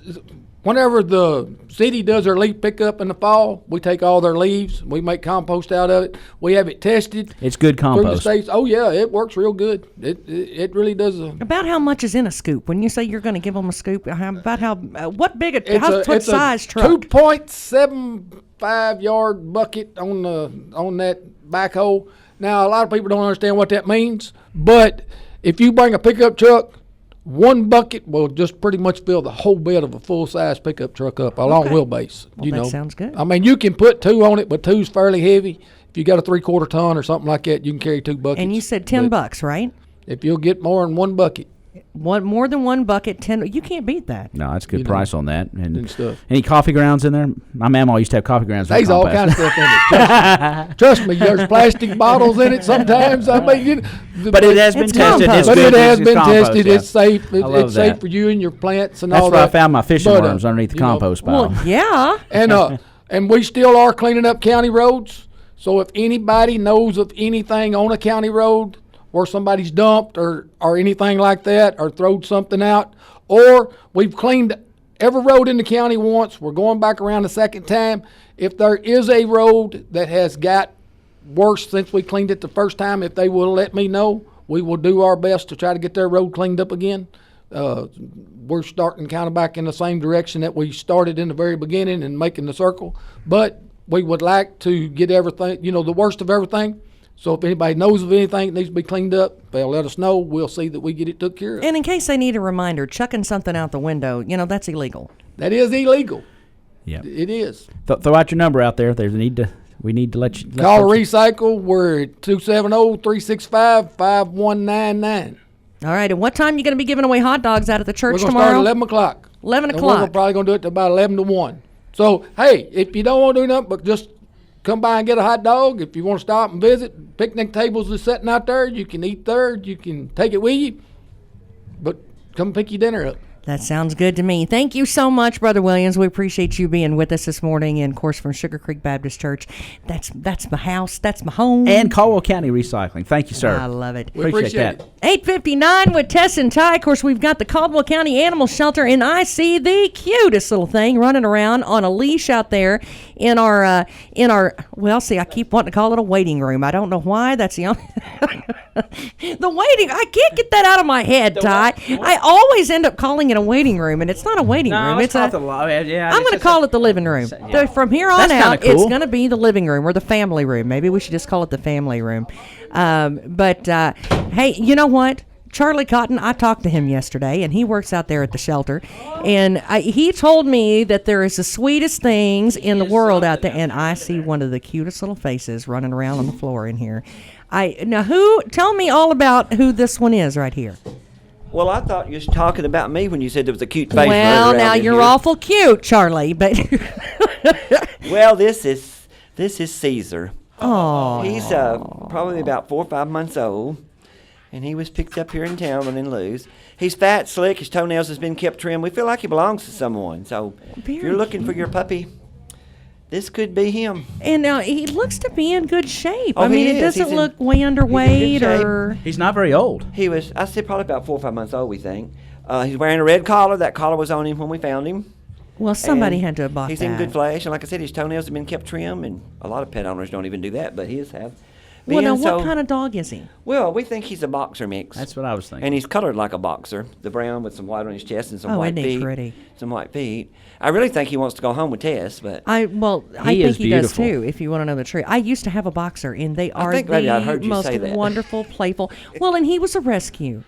whenever the city does their leaf pickup in the fall, we take all their leaves. We make compost out of it. We have it tested. It's good compost. Through the states. Oh, yeah, it works real good. It really does. About how much is in a scoop? When you say you're going to give them a scoop, what size truck? 2.75 yard bucket on that backhoe. Now, a lot of people don't understand what that means, but if you bring a pickup truck, one bucket will just pretty much fill the whole bed of a full-size pickup truck up, a long wheelbase. Well, that sounds good. I mean, you can put two on it, but two's fairly heavy. If you got a 3/4 ton or something like that, you can carry 2 buckets. And you said $10, right? If you'll get more than one bucket. More than one bucket, 10. You can't beat that. No, that's a good price on that. And stuff. Any coffee grounds in there? My mama used to have coffee grounds. There's all kind of stuff in it. Trust me, there's plastic bottles in it sometimes. I mean, but it has been tested. It has been tested. It's safe. It's safe for you and your plants and all that. That's where I found my fishing worms underneath the compost pile. Well, yeah. And we still are cleaning up county roads. So if anybody knows of anything on a county road where somebody's dumped or anything like that, or throwed something out, or we've cleaned every road in the county once, we're going back around the second time. If there is a road that has got worse since we cleaned it the first time, if they will let me know, we will do our best to try to get their road cleaned up again. We're starting kind of back in the same direction that we started in the very beginning and making the circle, but we would like to get everything, the worst of everything. So if anybody knows of anything that needs to be cleaned up, they'll let us know. We'll see that we get it took care of. And in case they need a reminder, chucking something out the window, that's illegal. That is illegal. Yeah, it is. Throw out your number out there. We need to let you call Recycle. We're at 270-365-5199. All right. And what time are you going to be giving away hot dogs out at the church tomorrow? We're going to start at 11 o'clock. 11 and o'clock. We're probably going to do it to about 11 to 1. So, hey, if you don't want to do nothing but just come by and get a hot dog. If you want to stop and visit, picnic tables are sitting out there. You can eat there. You can take it with you. But come pick your dinner up. That sounds good to me. Thank you so much, Brother Williams. We appreciate you being with us this morning. And, of course, from Sugar Creek Baptist Church, that's my house. That's my home. And Caldwell County Recycling. Thank you, sir. I love it. We appreciate that. 8:59 with Tess and Ty. Of course, we've got the Caldwell County Animal Shelter, and I see the cutest little thing running around on a leash out there in our I keep wanting to call it a waiting room. I don't know why. That's the only the waiting. I can't get that out of my head, Ty. I always end up calling it a waiting room, and it's not a waiting room. It's I'm going to call it the living room. From here on out, it's going to be the living room or the family room. Maybe we should just call it the family room. Hey, you know what? Charlie Cotton, I talked to him yesterday, and he works out there at the shelter, and he told me that there is the sweetest things in the world out there, and I see one of the cutest little faces running around on the floor in here. Tell me all about who this one is right here. Well, I thought you was talking about me when you said there was a cute face. Well, now you're awful cute, Charlie, but well, this is Caesar. Oh, he's probably about 4 or 5 months old, and he was picked up here in town running loose. He's fat, slick. His toenails has been kept trimmed. We feel like he belongs to someone. So if you're looking for your puppy, this could be him. And now he looks to be in good shape. Oh, I mean, he it is. doesn't look way underweight or. He's not very old. He was, I said, probably about 4 or 5 months old, we think. He's wearing a red collar. That collar was on him when we found him. Well, somebody And had to have bought he's that. in good flesh, and like I said, his toenails have been kept trim, and a lot of pet owners don't even do that, but his have. Well, now, what kind of dog is he? Well, we think he's a boxer mix. That's what I was thinking. And he's colored like a boxer, the brown with some white on his chest and some Oh, white isn't he feet. pretty? Some white feet. I really think he wants to go home with Tess, but I think he does too. If you want to know the truth, I used to have a boxer, and they are think maybe I heard the you most say that. wonderful, playful. Well, and he was a rescue,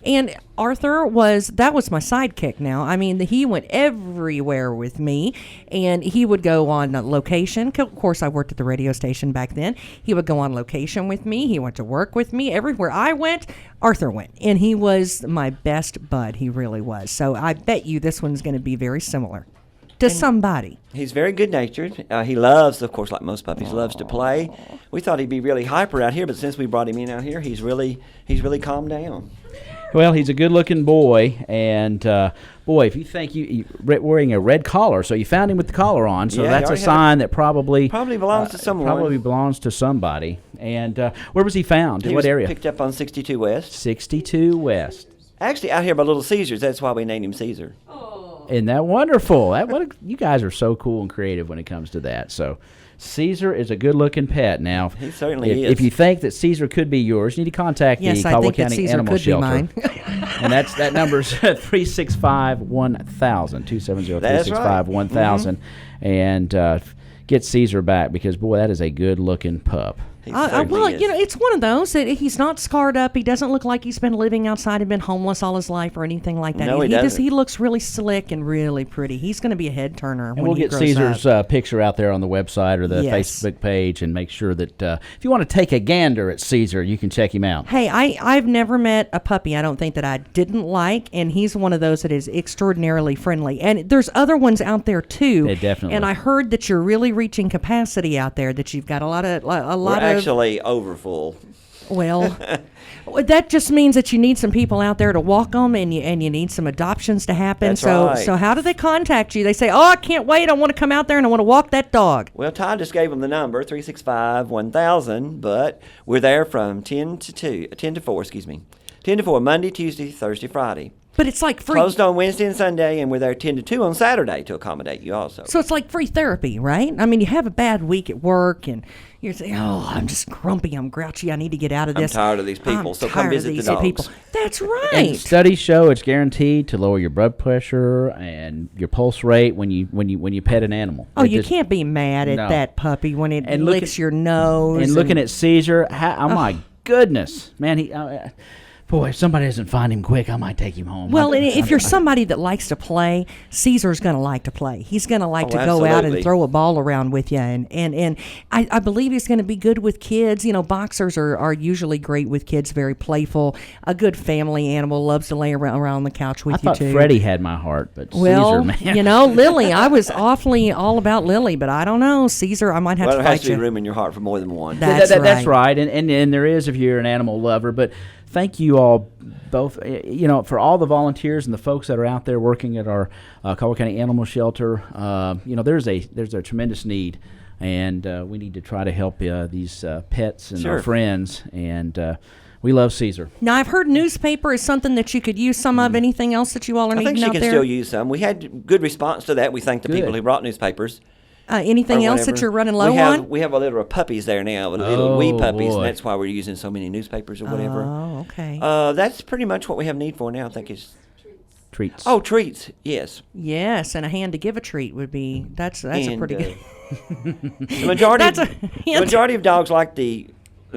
and Arthur was my sidekick. Now, I mean, he went everywhere with me, and he would go on location. Of course, I worked at the radio station back then. He would go on location with me. He went to work with me. Everywhere I went, Arthur went, and he was my best bud. He really was. So I bet you this one's going to be very similar to somebody. he's very good-natured. He loves, of course, like most puppies, loves to play. We thought he'd be really hyper out here, but since we brought him in out here, he's really calmed down. Well, he's a good-looking boy, and boy, if you think you wearing a red collar, so you found him with the collar on, so Yeah, that's a sign that probably belongs to someone. Probably belongs to somebody. And where was he found? In what area? Picked up on 62 West. 62 West. Actually, out here by Little Caesars. That's why we named him Caesar. Isn't that wonderful? You guys are so cool and creative when it comes to that. So Caesar is a good-looking pet. Now, he certainly is. If you think that Caesar could be yours, you need to contact the Caldwell County Animal Shelter. And that number's 365-1000, 270-365-1000, and get Caesar back because, boy, that is a good-looking pup. Well, it's one of those that he's not scarred up. He doesn't look like he's been living outside and been homeless all his life or anything like that. No, he doesn't. He looks really slick and really pretty. He's going to be a head turner. And we'll get Caesar's picture out there on the website or the Facebook page and make sure that if you want to take a gander at Caesar, you can check him out. Hey, I've never met a puppy I don't think that I didn't like, and he's one of those that is extraordinarily friendly. And there's other ones out there too. Yeah, definitely. And I heard that you're really reaching capacity out there. That you've got a lot of actually overfull. Well, that just means that you need some people out there to walk them, and you need some adoptions to happen. That's so right. so how do they contact you? They say, "Oh, I can't wait. I want to come out there and I want to walk that dog." Well, Todd just gave them the number 365-1000, but we're there from 10 to 4, excuse me. 10 to 4 Monday, Tuesday, Thursday, Friday. But it's like free. Closed on Wednesday and Sunday, and we're there 10 to 2 on Saturday to accommodate you also. So it's like free therapy, right? I mean, you have a bad week at work, and you're saying, "Oh, I'm just grumpy. I'm grouchy. I need to get out of this. I'm tired of these people, I'm so come tired visit of the these dogs." people." That's right. And studies show it's guaranteed to lower your blood pressure and your pulse rate when you pet an animal. Oh, you can't be mad at that puppy when it licks your nose. And looking at Caesar, my goodness, man, boy, if somebody doesn't find him quick, I might take him home. Well, and if you're somebody that likes to play, Caesar's going to like to play. He's going to like to go out and throw a ball around with you. And I believe he's going to be good with kids. You know, boxers are usually great with kids, very playful. A good family animal, loves to lay around on the couch with you, I thought too. Freddie had my heart, but Caesar, man. You know, Lily, I was awfully all about Lily, but I don't know. Caesar, I might have to there fight has to you. be room in your heart for more than one. That's right. That's right. And there is if you're an animal lover, but thank you all both, for all the volunteers and the folks that are out there working at our Caldwell County Animal Shelter. There's a tremendous need, and we need to try to help these pets and our friends, and we love Caesar. Now, I've heard newspaper is something that you could use some of. Anything else that you all are needing out there? I think she can still use some. We had good response to that. We thank the people who brought newspapers. Anything else that you're running low on? We have a litter of puppies there now, little wee puppies, and that's why we're using so many newspapers or whatever. Oh, okay. That's pretty much what we have need for now, I think is treats. Oh, treats, yes. Yes, and a hand to give a treat would be, that's a pretty good. The majority of dogs like the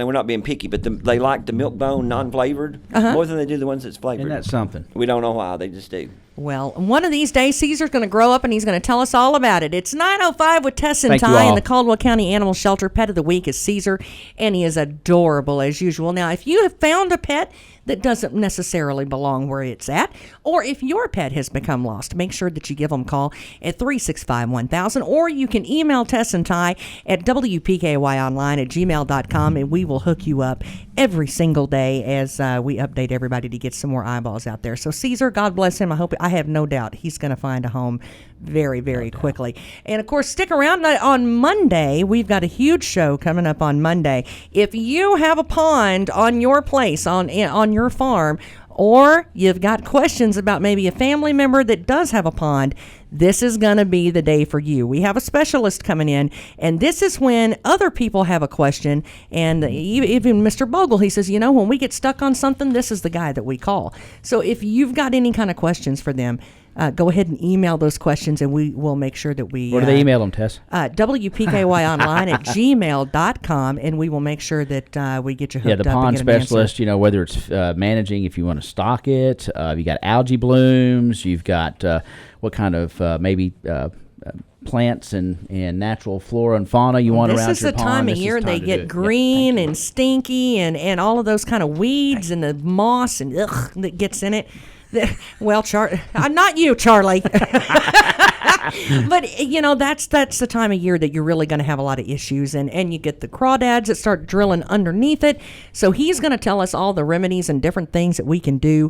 we're not being picky, but they like the milk bone non-flavored more than they do the ones that's flavored. Isn't that something? We don't know why. They just do. Well, one of these days, Caesar's going to grow up and he's going to tell us all about it. It's 9:05 with Tess and Thank you Ty all. in the Caldwell County Animal Shelter. Pet of the week is Caesar, and he is adorable as usual. Now, if you have found a pet that doesn't necessarily belong where it's at, or if your pet has become lost, make sure that you give them a call at 365-1000, or you can email Tess and Ty at wpkyonline@gmail.com, and we will hook you up every single day as we update everybody to get some more eyeballs out there. So Caesar, God bless him. I have no doubt he's going to find a home very, very quickly. And, of course, stick around. On Monday, we've got a huge show coming up on Monday. If you have a pond on your place, on your farm, or you've got questions about maybe a family member that does have a pond, this is going to be the day for you. We have a specialist coming in, and this is when other people have a question. And even Mr. Bogle, he says, when we get stuck on something, this is the guy that we call. So if you've got any kind of questions for them, go ahead and email those questions, and we will make sure that we... Where do they email them, Tess? WPKYonline@gmail.com, and we will make sure that we get you hooked up. Yeah, the pond specialist, whether it's managing, if you want to stock it, you got algae blooms, you've got what kind of maybe plants and natural flora and fauna you want around your pond. This is the time of year they get green and stinky and all of those kind of weeds and the moss and that gets in it. Well, I'm not you, Charlie. But, that's the time of year that you're really going to have a lot of issues. And you get the crawdads that start drilling underneath it. So he's going to tell us all the remedies and different things that we can do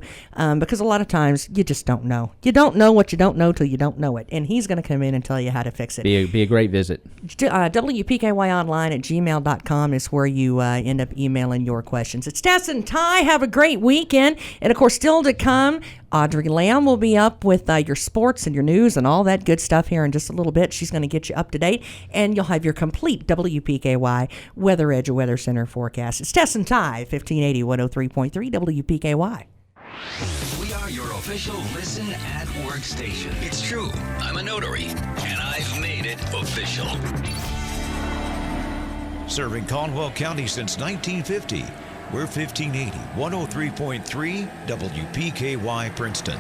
because a lot of times you just don't know. You don't know what you don't know till you don't know it. And he's going to come in and tell you how to fix it. Be a great visit. WPKYonline@gmail.com is where you end up emailing your questions. It's Tess and Ty. Have a great weekend. And, of course, still to come, Audrey Lamb will be up with your sports and your news and all that good stuff here in just a little bit. She's going to get you up to date, and you'll have your complete WPKY Weather Edge Weather Center forecast. It's Tess and Ty, 1580 103.3 WPKY. We are your official Listen at Work station. It's true. I'm a notary, and I've made it official. Serving Caldwell County since 1950. We're 1580, 103.3 WPKY Princeton.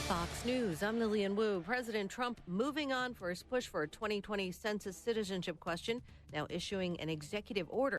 Fox News, I'm Lillian Wu. President Trump moving on for his push for a 2020 census citizenship question, now issuing an executive order